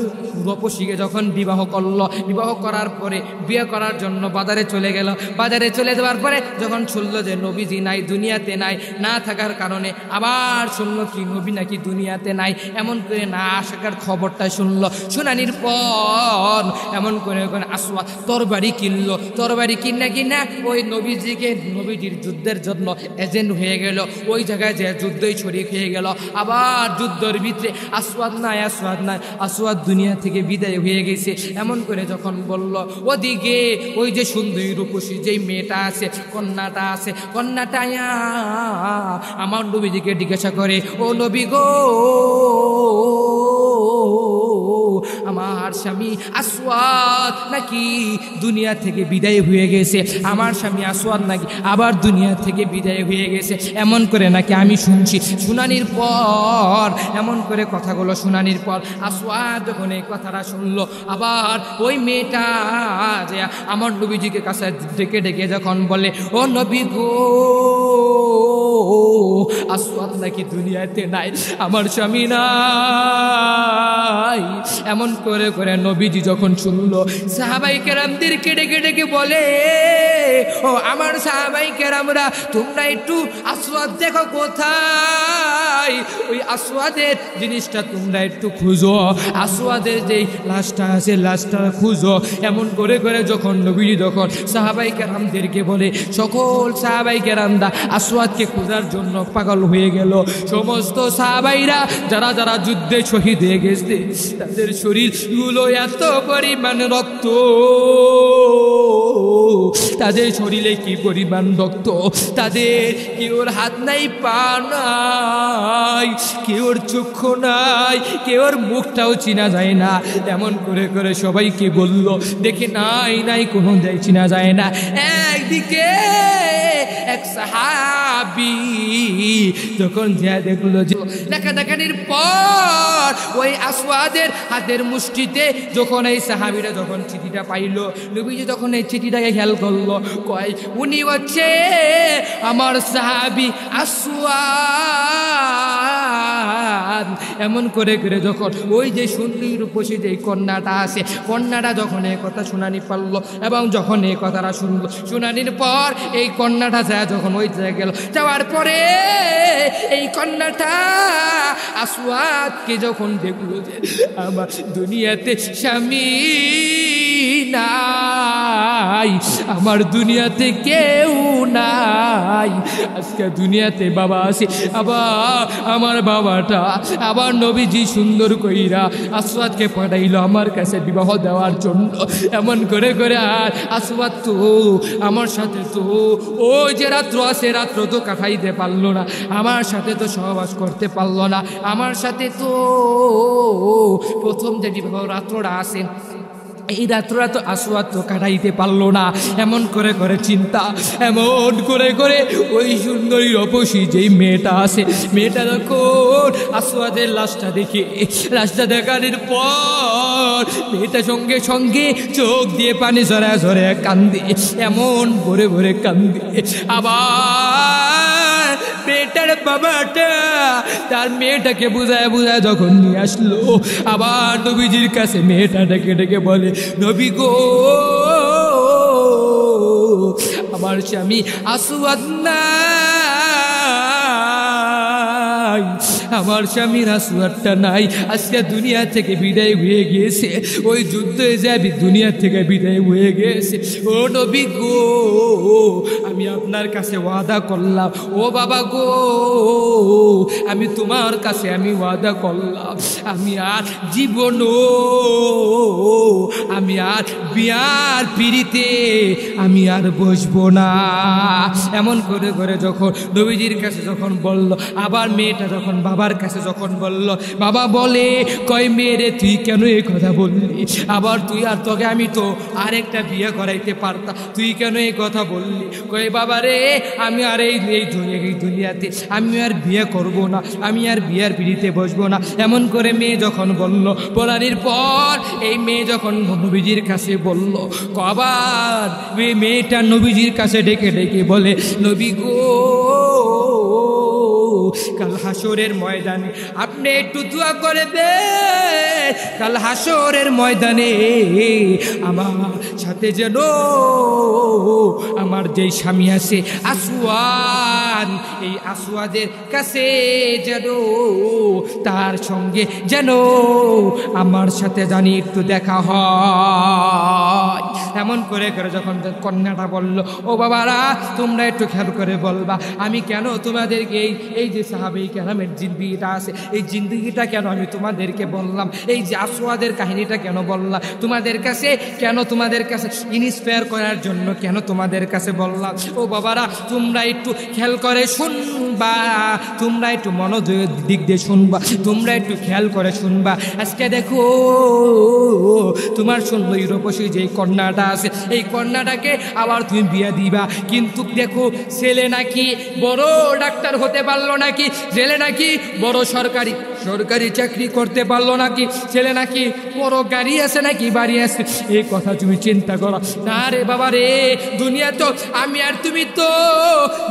রূপসীকে যখন বিবাহ করলো, বিবাহ করার পরে বিয়ে করার জন্য বাজারে চলে গেল, বাজারে চলে যাওয়ার পরে যখন শুনলো যে নবীজি নাই, দুনিয়াতে নাই, না থাকার কারণে আবার শুনলো কি নবী নাকি দুনিয়াতে নাই, এমন করে না আসার খবরটা শুনলো। শুনানির পর এমন করে আসওয়াদ তরবারি কিনলো, তরবারি কিনা ওই নবীজিকে নবীজির যুদ্ধের জন্য এজেন্ট হয়ে গেল, ওই জায়গায় যে যুদ্ধই শরীক হয়ে গেল। আবার যুদ্ধের ভিতরে আসওয়াদ নাই, আসওয়াদ দুনিয়া থেকে বিদায় হয়ে গেছে। এমন করে যখন বলল, ওদিকে ওই যে সুন্দরী রূপসী যেই মেয়েটা আছে, কন্যাটা আছে, কন্যাটা আমার নবীজিকে জিজ্ঞাসা করে, ও নবী গো, আমার স্বামী আসওয়াদ নাকি দুনিয়া থেকে বিদায় হয়ে গেছে, আমার স্বামী আসওয়াদ নাকি আবার দুনিয়া থেকে বিদায় হয়ে গেছে, এমন করে নাকি আমি শুনছি। শুনানির পর এমন করে কথাগুলো শুনানির পর আসওয়াদ যখন এই কথাটা শুনলো, আবার ওই মেয়েটা যে আমার নবীজিকে কাছে ডেকে ডেকে যখন বলে, ও নবী গো, আসওয়াদ নাকি দুনিয়াতে নাই, আমার স্বামী নাই। এমন করে করে নবীজি যখন শুনলো, সাহাবাই কেরামদেরকে ডেকে ডেকে বলে, ও আমার সাহাবাই কেরামরা, তোমরা একটু আসওয়াদ দেখো কোথায়, নাই ওই আসওয়াদের জিনিসটা তোমরা একটু খুঁজো, আসওয়াদের যেই লাশটা আছে লাশটা খুঁজো। এমন করে করে যখন নবীজি যখন সাহাবাই কেরামদেরকে বলে, সকল সাহাবাই কেরামরা আসওয়াদকে খোঁজার জন্য পাগল হয়ে গেল। সমস্ত সাহাবাইরা যারা যারা যুদ্ধে শহীদ হয়ে গেছে তাদের শরীরগুলো এত পরিমাণ রক্ত, তাদের শরীরে কি পরিমাণ রক্ত, তাদের কেউর হাত নাই, পা নাই, কেউর চক্ষু নাই, কেউর মুখটাও চিনা যায় না। এমন করে করে সবাইকে বলল, দেখে নাই নাই কোনো চিনা যায় না। একদিকে এক সাহাবী যখন যা দেখলো যে দেখানির পর ওই আসওয়াদের হাতের মুষ্টিতে যখন এই সাহাবীরা যখন চিঠিটা পাইল, নবীজি তখন এই চিঠিটাকে খেয়াল করলো, কয় উনি হচ্ছে আমার সাহাবী আসওয়াদ। এমন করে করে যখন ওই যে সুন্দরী রূপসী যে কন্যাটা আছে, কন্যাটা যখন এই কথা শুনানি পারলো এবং যখন এই কথাটা শুনলো, শুনানির পর এই কন্যাটা যায় যখন ওই জায়গায় গেল, যাওয়ার পরে এই কন্যাটা আসওয়াদকে যখন দেখলো যে আমার দুনিয়াতে স্বামী নাই, আমার দুনিয়াতে কেউ নাই, আজকে দুনিয়াতে বাবা আছে, আবার আমার বাবাটা আবার নবীজি সুন্দর কইরা আসওয়াদকে পাঠাইলো আমার কাছে বিবাহ দেওয়ার জন্য। এমন করে করে আর আসওয়াদ তো আমার সাথে তো ওই যে রাত্র আছে রাত্র তো কাটাইতে পারলো না, আমার সাথে তো সহবাস করতে পারলো না, আমার সাথে তো প্রথম যে বিবাহ রাত্রটা আছে এই রাত্রটা তো আসওয়াদ তো কাটাইতে পারলো না। এমন করে করে চিন্তা, এমন করে করে ওই সুন্দরী রূপসী যেই মেয়েটা আছে, মেয়েটা যখন আসওয়াদের লাশটা দেখে, লাশটা দেখানোর পর মেয়েটা সঙ্গে সঙ্গে চোখ দিয়ে পানি ঝরা ঝরে কান্দে, এমন ভরে ভরে কান্দে। আবার মেয়েটার বাবাটা তার মেয়েটাকে বুঝায় বুঝায় যখন নিয়ে আসলো, আবার নবীজির কাছে মেয়েটা ডেকে ডেকে বলে, নবী গো আমার স্বামী আসওয়াদ নাই, আমার স্বামীর আসওয়াদটা নাই, আজকে দুনিয়া থেকে বিদায় হয়ে গিয়েছে, ওই যুদ্ধে যাবি দুনিয়া থেকে বিদায় হয়ে গেছে। ও নবী গো আমি আপনার কাছে ওয়াদা করলাম, ও বাবা গো আমি তোমার কাছে আমি ওয়াদা করলাম, আমি আর জীবন আমি আর বিয়ার পিড়িতে আমি আর বসবো না। এমন করে করে যখন নবীজির কাছে যখন বলল, আবার মেয়েটা যখন বাবার কাছে যখন বলল, বাবা বলে কয় মেয়েরে তুই কেন এই কথা বললি, আবার তুই আর তোকে আমি তো আরেকটা বিয়ে করাইতে পারতাম, তুই কেন এই কথা বললি। কয় বাবা রে আমি আর এই দুনিয়াতে আমি আর বিয়ে করব না, আমি আর বিয়ার পিড়িতে বসবো না। এমন করে মেয়ে যখন বলল, বলার পর এই মেয়ে যখন নবীজির কাছে বলল, কবার মেয়েটা নবীজির কাছে ডেকে ডেকে বলে, নবী গো কাল হাসরের ময়দানে আপনি একটু দোয়া করে দেন, কাল হাসরের ময়দানে আমার সাথে যেন আমার যেই স্বামী আছে আসওয়াদ, এই আসওয়াদের কাছে যেন তার সঙ্গে যেন আমার সাথে জানি একটু দেখা হয়। এমন করে করে যখন কন্যাটা বলল, ও বাবারা তোমরা একটু খেয়াল করে বলবা, আমি কেন তোমাদেরকে এই যে সাহাবায়ে কেরামের জিন্দেগিটা আছে, এই জিন্দেগিটা কেন আমি তোমাদেরকে বললাম, এই যে আসওয়াদের কাহিনীটা কেন বললাম তোমাদের কাছে, কেন তোমাদের কাছে ইন্সপায়ার করার জন্য কেন তোমাদের কাছে বললাম। ও বাবারা তোমরা একটু খেয়াল করে শুনবা, তোমরা একটু মনোযোগ দিক দিয়ে শুনবা, তোমরা একটু খেয়াল করে শুনবা। আজকে দেখো তোমার সুন্দরী রূপসী যে কন্যাটা আছে, এই কন্যাটাকে আবার তুমি বিয়ে দিবা, কিন্তু দেখো ছেলে নাকি বড় ডাক্তার হতে পারলো নাকি, ছেলে নাকি বড় সরকারি চাকরি করতে পারলো নাকি, ছেলে নাকি বড় গাড়ি আছে নাকি বাড়ি আছে, এই কথা তুমি চিন্তা করো না রে বাবা রে। দুনিয়া তো আমি আর তুমি তো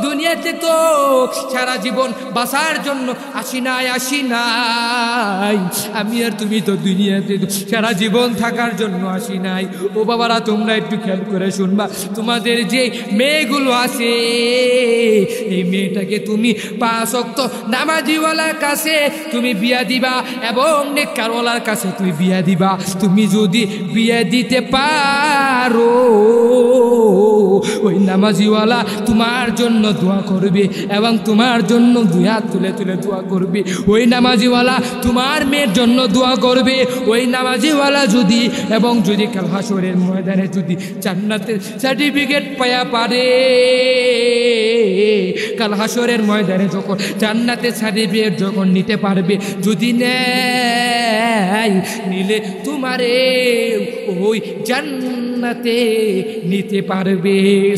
দুনিয়াতে তো সারা জীবন বাঁচার জন্য আসি নাই। আমি আর তুমি তো দুনিয়াতে সারা জীবন থাকার জন্য আসি নাই। ও বাবারা, তোমরা একটু খেয়াল করে শুনবা, তোমাদের যে মেয়েগুলো আছে, এই মেয়েটাকে তুমি 5 ওয়াক্ত নামাজিওয়ালার কাছে তুমি বিয়া দিবা এবং নেককারওয়ালার কাছে তুমি বিয়া দিবা। তুমি যদি বিয়া দিতে পারো, ওই নামাজিওয়ালা তোমার জন্য দোয়া করবে এবং তোমার জন্য 2 হাত তুলে তুলে দোয়া করবে। ওই নামাজিওয়ালা তোমার মেয়ের জন্য দোয়া করবে। ওই নামাজিওয়ালা যদি কাল হাসরের ময়দানে যদি জান্নাতের সার্টিফিকেট পায়া পারে, কাল হাসরের ময়দানে যখন জান্নাতের সার্টিফিকেট যখন নিতে পারবে, যদি নিলে তোমারে ওই জান্নাতে নিতে পারবে।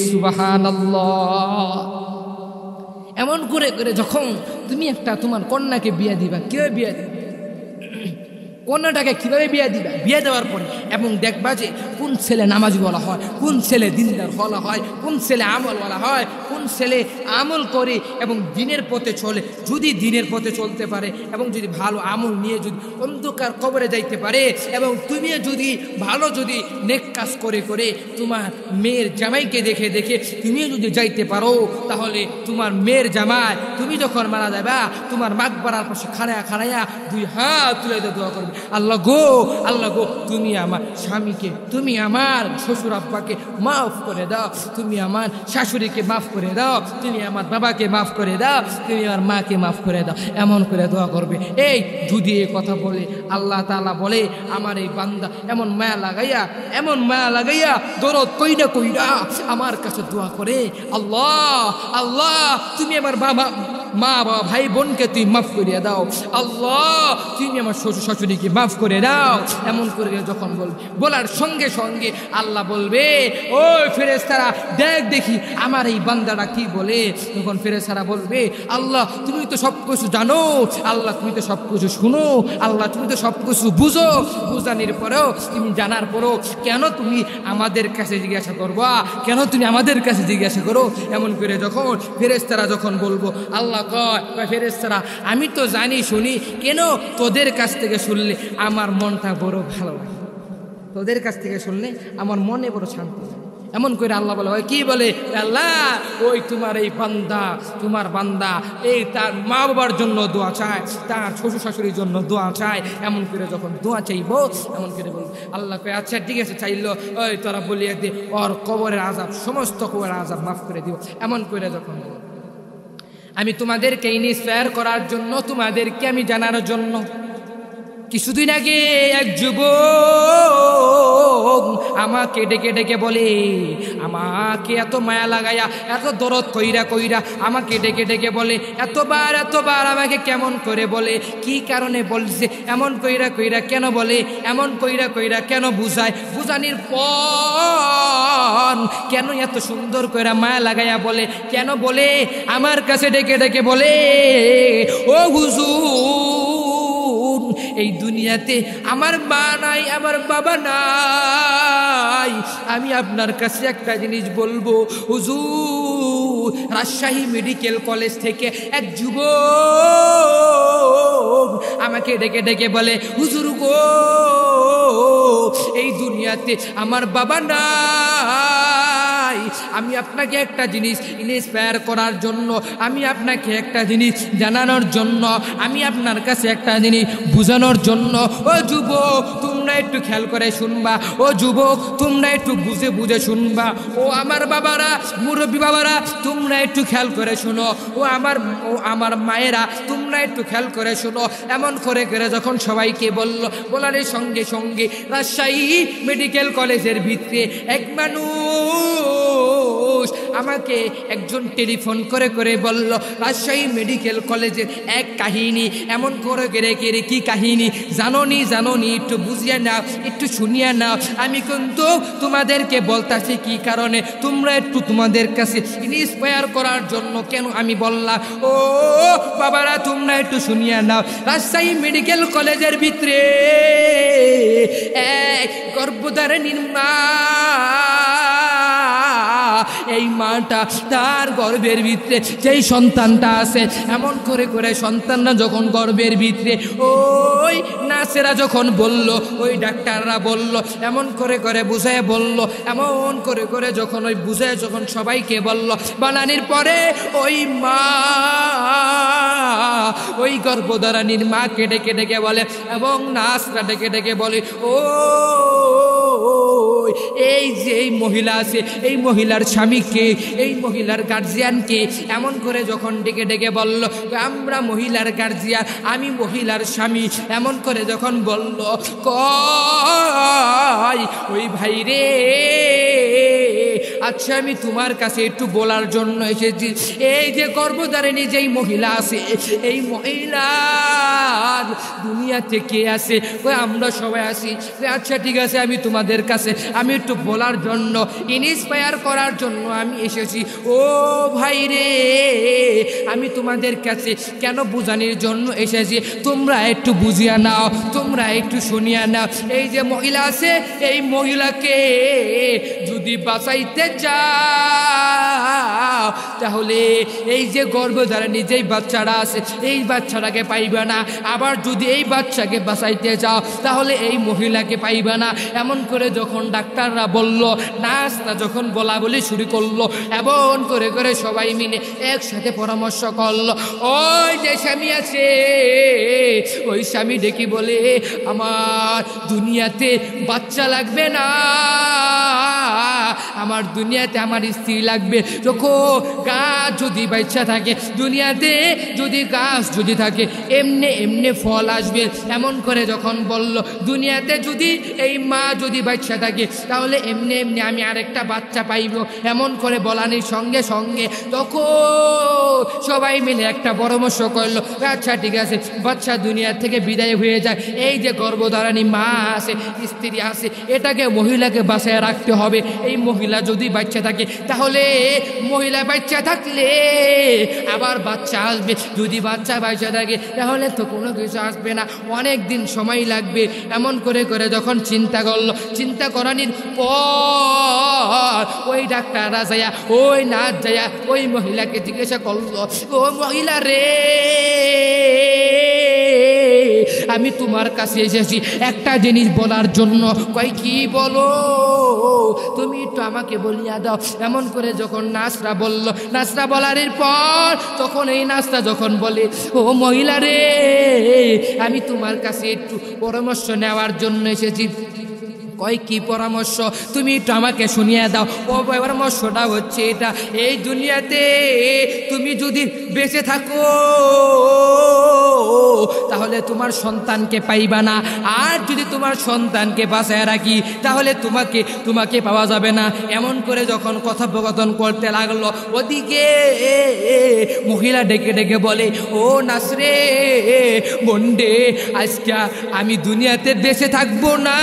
সুবহানাল্লাহ। এমন করে করে যখন তুমি একটা তোমার কন্যাকে বিয়ে দিবা, কেউ বিয়ে দিবে কন্যাটাকে কীভাবে বিয়ে দিবা, বিয়ে দেওয়ার পরে এবং দেখবা যে কোন ছেলে নামাজি বলা হয়, কোন ছেলে দিনদার বলা হয়, কোন ছেলে আমল বলা হয়, কোন ছেলে আমল করে এবং দিনের পথে চলে। যদি দিনের পথে চলতে পারে এবং যদি ভালো আমল নিয়ে যদি অন্ধকার কবরে যাইতে পারে এবং তুমিও যদি ভালো যদি নেক কাজ করে করে তোমার মেয়ের জামাইকে দেখে দেখে তুমিও যদি যাইতে পারো, তাহলে তোমার মেয়ের জামাই তুমি যখন মারা যাবা, তোমার মাকবারার পাশে খাড়াইয়া 2 হাত তুলে দোয়া করবে, আল্লাহ গো তুমি আমার স্বামীকে, তুমি আমার শ্বশুর আব্বাকে মাফ করে দাও, তুমি আমার শাশুড়িকে মাফ করে দাও, তুমি আমার বাবাকে মাফ করে দাও, তুমি আমার মাকে মাফ করে দাও। এমন করে দোয়া করবে। এই যদি এই কথা বলে আল্লাহ তাআলা বলে, আমার এই বান্দা এমন মায়া লাগাইয়া দরদ কইরা আমার কাছে দোয়া করে, আল্লাহ তুমি আমার মা বাবা ভাই বোনকে তুই মাফ করিয়া দাও, আল্লাহ তুমি আমার শ্বশুর শাশুড়িকে মাফ করে দাও। এমন করে যখন বলার সঙ্গে সঙ্গে আল্লাহ বলবে, ওই ফেরেশতারা দেখি আমার এই বান্দাটা কি বলে। তখন ফেরেশতারা বলবে, আল্লাহ তুমি তো সব কিছু জানো, আল্লাহ তুমি তো সব কিছু শুনো, আল্লাহ তুমি তো সব কিছু বুঝো, বুঝানোর পরেও তুমি জানার পরেও কেন তুমি আমাদের কাছে জিজ্ঞাসা করবা, কেন তুমি আমাদের কাছে জিজ্ঞাসা করো। এমন করে যখন ফেরেশতারা যখন বলবো, আল্লাহ কয় ফেরেশতারা আমি তো জানি শুনি, কেন তোদের কাছ থেকে শুনলে আমার মনটা বড় ভালো লাগে, তোদের কাছ থেকে শুনলে আমার মনে বড় শান্তি। এমন করে আল্লাহ বলে, কি বলে আল্লাহ, ওই তোমার বান্দা এই তার মা বাবার জন্য দোয়া চায়, তার শ্বশুর শাশুড়ির জন্য দোয়া চায়। এমন করে যখন দোয়া চাইব, এমন করে বলবো, আল্লাহ কয় আচ্ছা ঠিক আছে, চাইলো ওই তোরা বলিয়ে দে ওর কবরের আযাব, সমস্ত কবরের আযাব মাফ করে দিও। এমন করে যখন আমি তোমাদেরকে ইন্সপায়ার করার জন্য, তোমাদেরকে আমি জানানোর জন্য, কিছুদিন আগে এক যুবক আমাকে ডেকে ডেকে বলে, আমাকে এত মায়া লাগাইয়া এত দরদ কইরা আমাকে ডেকে ডেকে বলে, এতবার আমাকে কেমন করে বলে, কি কারণে বলছে, এমন কইরা কেন বলে, এমন কইরা কেন বুঝায়, বুঝানির পর কেন এত সুন্দর কইরা মায়া লাগাইয়া বলে, কেন বলে আমার কাছে ডেকে ডেকে বলে, ও হুজুর এই দুনিয়াতে আমার মা নাই, আমার বাবা নাই, আমি আপনার কাছে একটা জিনিস বলবো হুজুর। রাজশাহী মেডিকেল কলেজ থেকে এক যুবক আমাকে ডেকে ডেকে বলে, হুজুর গো এই দুনিয়াতে আমার বাবা নাই, আমি আপনাকে একটা জিনিস ইন্সপায়ার করার জন্য, আমি আপনাকে একটা জিনিস জানানোর জন্য, আমি আপনার কাছে একটা জিনিস বুঝানোর জন্য, ও যুবক তোমরা একটু খেয়াল করে শুনবা, ও যুবক তোমরা একটু বুঝে শুনবা, ও আমার বাবারা, মুরব্বী বাবারা তোমরা একটু খেয়াল করে শোনো, ও আমার মায়েরা তোমরা একটু খেয়াল করে শোনো। এমন করে যখন সবাইকে বলার সঙ্গে সঙ্গে রাজশাহী মেডিকেল কলেজের ভিতরে এক মানুষ আমাকে একজন টেলিফোন করে বলল, রাজশাহী মেডিকেল কলেজের এক কাহিনী। এমন করে কি কাহিনী জানোনি একটু বুঝিয়ে নাও, একটু শুনিয়ে নাও। আমি কিন্তু তোমাদেরকে বলতাছি কি কারণে, তোমরা একটু তোমাদের কাছে ইন্সপায়ার করার জন্য কেন আমি বললাম। ও বাবারা তোমরা একটু শুনিয়ে নাও। রাজশাহী মেডিকেল কলেজের ভিতরে এক গর্ভধারিণীর মা এই মাটা তার গর্ভের ভিতরে যেই সন্তানটা আছে এমন করে করে সন্তানরা যখন গর্ভের ভিতরে ওই নার্সেরা যখন বলল, ওই ডাক্তাররা বলল, এমন করে করে বুঝায় বলল, এমন করে করে যখন ওই বুঝায় যখন সবাইকে বলল, বানানির পরে ওই মা ওই গর্ভধারণীর মাকে ডেকে ডেকে বলে এবং নার্সরা ডেকে ডেকে বলে, ও এই যে এই মহিলা আছে এই মহিলার স্বামীকে, এই মহিলার গার্জিয়ানকে, এমন করে যখন ডেকে ডেকে বলল, আমরা মহিলার গার্জিয়ান, আমি মহিলার স্বামী, এমন করে যখন বলল, কয় ওই ভাই রে, আচ্ছা আমি তোমার কাছে একটু বলার জন্য এসেছি, এই যে গর্ভধারিণী যেই মহিলা আছে এই মহিলার দুনিয়াতে কে আছে? আমরা সবাই আছি। আচ্ছা ঠিক আছে, আমি তোমাদের কাছে আমি একটু বলার জন্য, ইন্সপায়ার করার জন্য আমি এসেছি। ও ভাই রে, আমি তোমাদের কাছে কেন বুঝানোর জন্য এসেছি, তোমরা একটু বুঝিয়া নাও, তোমরা একটু শুনিয়া নাও। এই যে মহিলা আছে এই মহিলাকে যদি বাঁচাইতে চাও তাহলে এই যে গর্ভধারিণী যেই বাচ্চাটা আছে এই বাচ্চাটাকে পাইবে না, আবার যদি এই বাচ্চাকে বাঁচাইতে চাও তাহলে এই মহিলাকে পাইবে না। এমন করে যখন ডাক্তাররা বলল, নার্সরা যখন বলা বলি শুরু করলো, এমন করে করে সবাই মিলে একসাথে পরামর্শ করলো। ওই যে স্বামী আছে ওই স্বামী ডেকে বলে, আমার দুনিয়াতে বাচ্চা লাগবে না, আমার দুনিয়াতে আমার স্ত্রী লাগবে। যখন গাছ যদি বাচ্চা থাকে, দুনিয়াতে যদি গাছ যদি থাকে এমনি এমনি ফল আসবে। এমন করে যখন বলল, দুনিয়াতে যদি এই মা যদি বাচ্চা থাকে তাহলে এমনি এমনি আমি আরেকটা বাচ্চা পাইব। এমন করে বলানির সঙ্গে সঙ্গে তখন সবাই মিলে একটা পরামর্শ করলো, আচ্ছা ঠিক আছে, বাচ্চা দুনিয়া থেকে বিদায় হয়ে যায়, এই যে গর্ভধারণী মা আছে স্ত্রী আছে এটাকে মহিলাকে বাঁচায় রাখতে হবে। এই মহিলা যদি বাচ্চা থাকে তাহলে মহিলা বাচ্চা থাকলে আবার বাচ্চা আসবে, যদি বাচ্চা বাচ্চা থাকে তাহলে তো কোনো কিছু আসবে না, অনেক দিন সময় লাগবে। এমন করে করে যখন চিন্তা করলো, চিন্তা করানির পর ওই ডাক্তাররা যায়া ওই নার্স যায়া ওই মহিলাকে জিজ্ঞাসা করলো, ও মহিলা রে, আমি তোমার কাছে এসেছি একটা জিনিস বলার জন্য। কই কি বলো, তুমি একটু আমাকে বলিয়া দাও। এমন করে যখন নার্সরা বলল, নার্সরা বলার পর তখন এই নার্সরা যখন বলে, ও মহিলা রে, আমি তোমার কাছে একটু পরামর্শ নেওয়ার জন্য এসেছি। কয় কি পরামর্শ, তুমি একটু আমাকে শুনিয়ে দাও। ও পরামর্শটা হচ্ছে এটা, এই দুনিয়াতে তুমি যদি বেঁচে থাকো তাহলে তোমার সন্তানকে পাইবা না, আর যদি তোমার সন্তানকে বাঁচায় রাখি তাহলে তোমাকে পাওয়া যাবে না। এমন করে যখন কথোপকথন করতে লাগলো, ওদিকে মহিলা ডেকে ডেকে বলে, ও নাসরে বন্ডে, আজকে আমি দুনিয়াতে বেঁচে থাকবো না,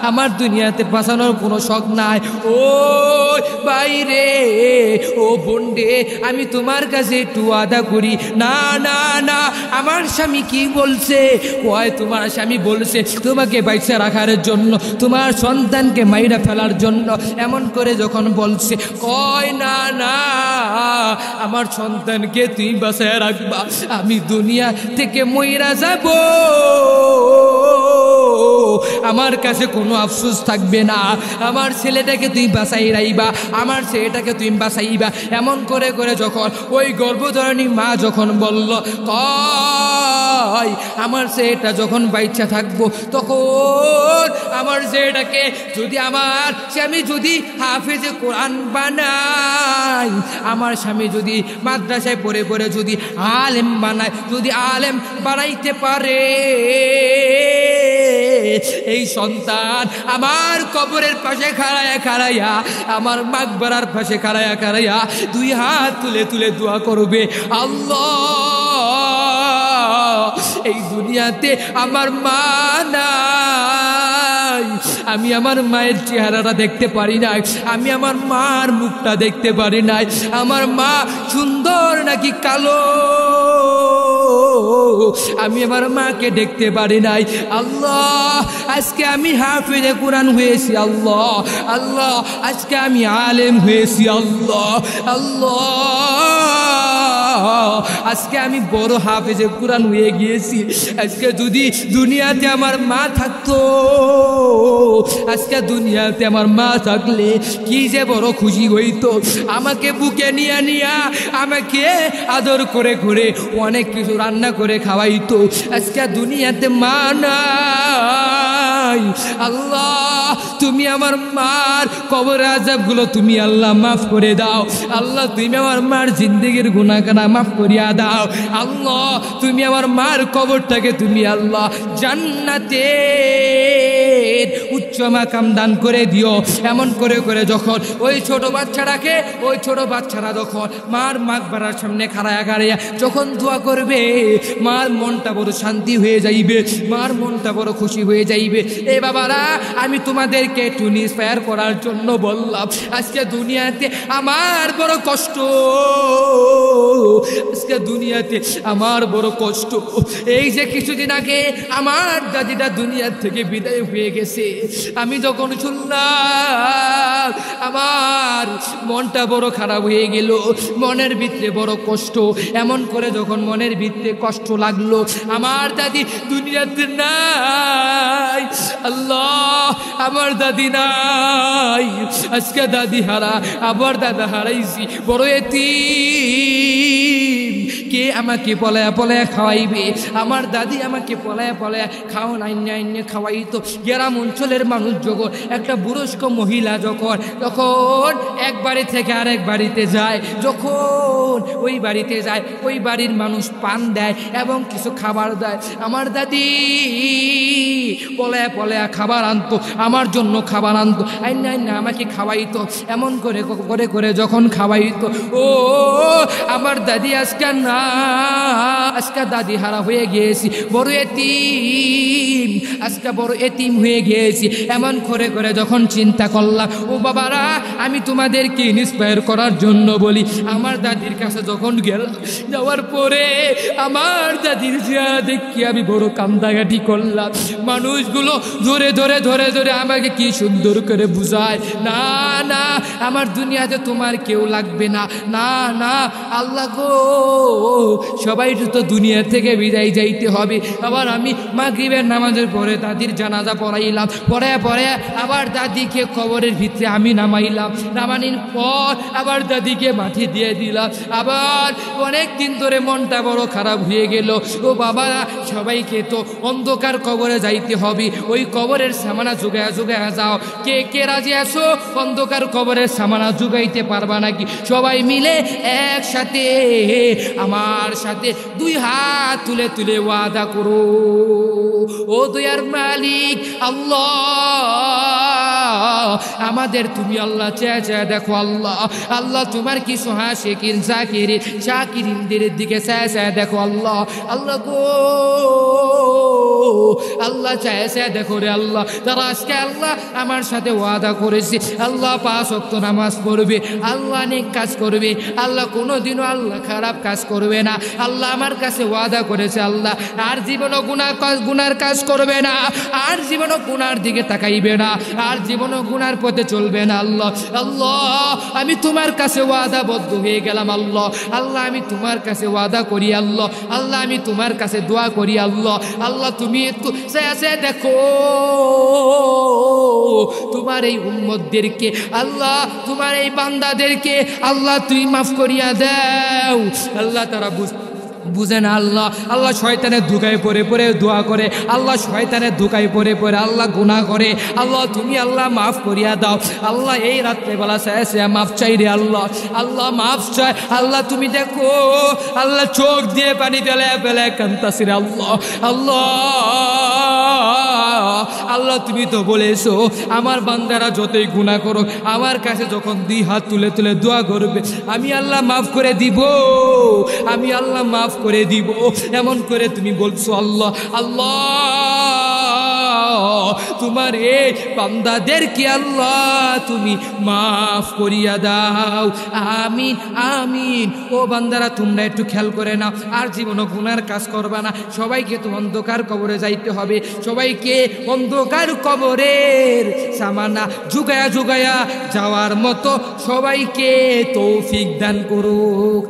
আমার দুনিয়াতে বাঁচানোর কোনো শখ নাই। ও বাইরে ও বন্ডে, আমি তোমার কাছে একটু আদা করি। না না না, আমার স্বামী কি বলছে? কয় তোমার স্বামী বলছে তোমাকে বাইচা রাখার জন্য, তোমার সন্তানকে মাইরা ফেলার জন্য। এমন করে যখন বলছে, কয় না না, আমার সন্তানকে তুই বাঁচায় রাখবা, আমি দুনিয়া থেকে মইরা যাব, আমার কাছে কোনো আফসোস থাকবে না, আমার ছেলেটাকে তুই বাঁচাই রাইবা, আমার ছেলেটাকে তুই বাঁচাইবা। এমন করে করে যখন ওই গর্ভধারিণী মা যখন বলল, কয় আমার ছেলেটা যখন বাইচ্চা থাকবো তখন আমার ছেলেটাকে যদি আমার স্বামী যদি হাফেজে কোরআন বানায়, আমার স্বামী যদি মাদ্রাসায় পড়ে পড়ে যদি আলেম বানায়, যদি আলেম বানাইতে পারে, এই সন্তান আমার কবরের পাশে খাড়ায়া খাড়াইয়া, আমার মাকবারার পাশে খাড়ায়া খাড়াইয়া দুই হাত তুলে তুলে দোয়া করবে, আল্লাহ এই দুনিয়াতে আমার মা নাই, আমি আমার মায়ের চেহারাটা দেখতে পারি নাই, আমি আমার মার মুখটা দেখতে পারি নাই, আমার মা সুন্দর নাকি কালো আমি আমার মাকে দেখতে পারি নাই। আল্লাহ আজকে আমি হাফেজে কোরআন হয়েছি। আল্লাহ আল্লাহ আজকে আমি আলেম হয়েছি। আল্লাহ আল্লাহ আজকে আমি বড় হাফেজে কোরআন হয়ে গিয়েছি। আজকে যদি দুনিয়াতে আমার মা থাকতো, আজকে দুনিয়াতে আমার মা থাকলে কি যে বড় খুশি হইতো। আমাকে বুকে নিয়ে নিয়ে আমাকে আদর করে করে অনেক কিছু রান্না করে খাওয়াইতো। আজকে দুনিয়াতে মা নাই। আল্লাহ তুমি আমার মার কবর আযাবগুলো তুমি আল্লাহ মাফ করে দাও। আল্লাহ তুমি আমার মার জিন্দেগির গুনাহগানা মাফ করিয়া দাও। আল্লাহ তুমি আমার মার কবরটাকে তুমি আল্লাহ জান্নাতে উচ্চ মাকাম দান করে দিও। এমন করে করে যখন ওই ছোট বাচ্চারা যখন মার মাকবারার সামনে খাড়ায়া খাড়াইয়া যখন দোয়া করবে, মার মনটা বড় শান্তি হয়ে যাইবে, মার মনটা বড় খুশি হয়ে যাইবে। এ বাবারা আমি তোমাদেরকে একটু ইন্সপায়ার করার জন্য বললাম। আজকে দুনিয়াতে আমার বড় কষ্ট, আজকে দুনিয়াতে আমার বড় কষ্ট। এই যে কিছুদিন আগে আমার দাদিটা দুনিয়ার থেকে বিদায় হয়ে গেছে, আমি যখন শুনলাম আমার মনটা বড় খারাপ হয়ে গেল, মনের ভিতরে বড় কষ্ট। এমন করে যখন মনের ভিতরে কষ্ট লাগলো, আমার দাদি দুনিয়াতে নাই। আল্লাহ আমার দাদি নাই, আজকে দাদি হারা, আবার দাদা হারাইছি। বড় এতিম, কে আমাকে পলায়া পলায়া খাওয়াইবে? আমার দাদি আমাকে পলায়া পলায়া খাওয়ান আইনে খাওয়াইতো। গ্রাম অঞ্চলের মানুষ যখন একটা বয়স্ক মহিলা যখন এক বাড়ি থেকে আরেক বাড়িতে যায়, যখন ওই বাড়িতে যায়, ওই বাড়ির মানুষ পান দেয় এবং কিছু খাবার দেয়। আমার দাদি পলায়া পলায়া খাবার আনতো, আমার জন্য খাবার আনতো, আইনা আমাকে খাওয়াইতো। এমন করে করে করে যখন খাওয়াইতো, ও আমার দাদি আজকে না, আজকে দাদি হারা হয়ে গিয়েছি, বড় এতিম, আজকে বড় এতিম হয়ে গিয়েছি। এমন করে করে যখন চিন্তা করলাম, ও বাবারা আমি তোমাদেরকে ইন্সপায়ার করার জন্য বলি। আমার দাদির কাছে যখন গেলাম, যাওয়ার পরে আমার দাদির যা দেখি আমি বড় কান্দাকাটি করলাম। মানুষগুলো ধরে ধরে ধরে ধরে আমাকে কি সুন্দর করে বুঝায়, না না আমার দুনিয়াতে তোমার কেউ লাগবে না, না না আল্লাহ গো, সবাই তো দুনিয়া থেকে বিদায় যাইতে হবে। আবার আমি মাগরিবের নামাজের পরে দাদির জানাজা পড়াইলাম, পরে পরে আবার দাদিকে কবরের ভিতরে আমি নামাইলাম, নামানোর পর আবার দাদিকে মাটি দিয়ে দিলাম। আবার অনেক দিন ধরে মনটা বড় খারাপ হয়ে গেল। ও বাবা সবাইকে তো অন্ধকার কবরে যাইতে হবে, ওই কবরের সামানা জোগায়া জোগায়া যাও। কে কে রাজি আছো অন্ধকার কবরের সামানা জোগাইতে পারবা নাকি? সবাই মিলে একসাথে আমার সাথে দুই হাত তুলে তুলে ওয়াদা করো, ও দয়ার মালিক আল্লাহ আমাদের তুমি আল্লাহ চেয়ে চেয়ে দেখো। আল্লাহ আল্লাহ তোমার কিছু হাসিকিন শাকিরিনদের দিকে চেয়ে চেয়ে দেখো। আল্লাহ আল্লাহ গো আল্লাহ চেয়ে চেয়ে দেখো রে আল্লাহ। তারা আজকে আল্লাহ আমার সাথে ওয়াদা করেছে, আল্লাহ 5 ওয়াক্ত নামাজ পড়বে, আল্লাহ নেক কাজ করবে, আল্লাহ কোনোদিনও আল্লাহ খারাপ কাজ করবে না। আল্লাহ আমার কাছে ওয়াদা করেছে, আল্লাহ আর জীবনও গুনার কাজ করবে না, আর জীবনও গুনার দিকে তাকাইবে না, আর জীবনও গুনার পথে চলবে না। আল্লাহ আল্লাহ আমি তোমার কাছে ওয়াদাবদ্ধ হয়ে গেলাম। আল্লাহ আল্লাহ আমি তোমার কাছে ওয়াদা করি। আল্লাহ আল্লাহ আমি তোমার কাছে দোয়া করি। আল্লাহ আল্লাহ তুমি একটু চেয়ে দেখো তোমার এই উম্মতদেরকে, আল্লাহ তোমার এই বান্দাদেরকে আল্লাহ তুই মাফ করিয়া দাও। আল্লাহ তারা বুঝে না। আল্লাহ আল্লাহ শয়তানের ধোঁকায় পড়ে পড়ে দোয়া করে, আল্লাহ শয়তানের ধোঁকায় পড়ে পড়ে আল্লাহ গুনাহ করে। আল্লাহ তুমি আল্লাহ মাফ করিয়া দাও। আল্লাহ এই রাত্রেবেলা সে মাফ চাই রে আল্লাহ, আল্লাহ মাফ চাই। আল্লাহ তুমি দেখো আল্লাহ চোখ দিয়ে পানি ফেলে ফেলে কান্তাছি রে আল্লাহ। আল্লাহ আল্লাহ তুমি তো বলেছো আমার বান্দারা যতই গুনাহ করো আমার কাছে যখন 2 হাত তুলে তুলে দোয়া করবে আমি আল্লাহ মাফ করে দিব, আমি আল্লাহ মাফ করে দিব। এমন করে তুমি বলছো আল্লাহ আল্লাহ তোমার এই বান্দাদেরকে আল্লাহ তুমি মাফ করিয়া দাও, আমিন আমিন। ও বান্দারা তোমরা একটু খেয়াল করে নাও, আর জীবনও গুনার কাজ করবা না। সবাইকে তো অন্ধকার কবরে যাইতে হবে, সবাইকে অন্ধকার কবরের সামানা জুগায়া জুগায়া যাওয়ার মতো সবাইকে তৌফিক দান করুক।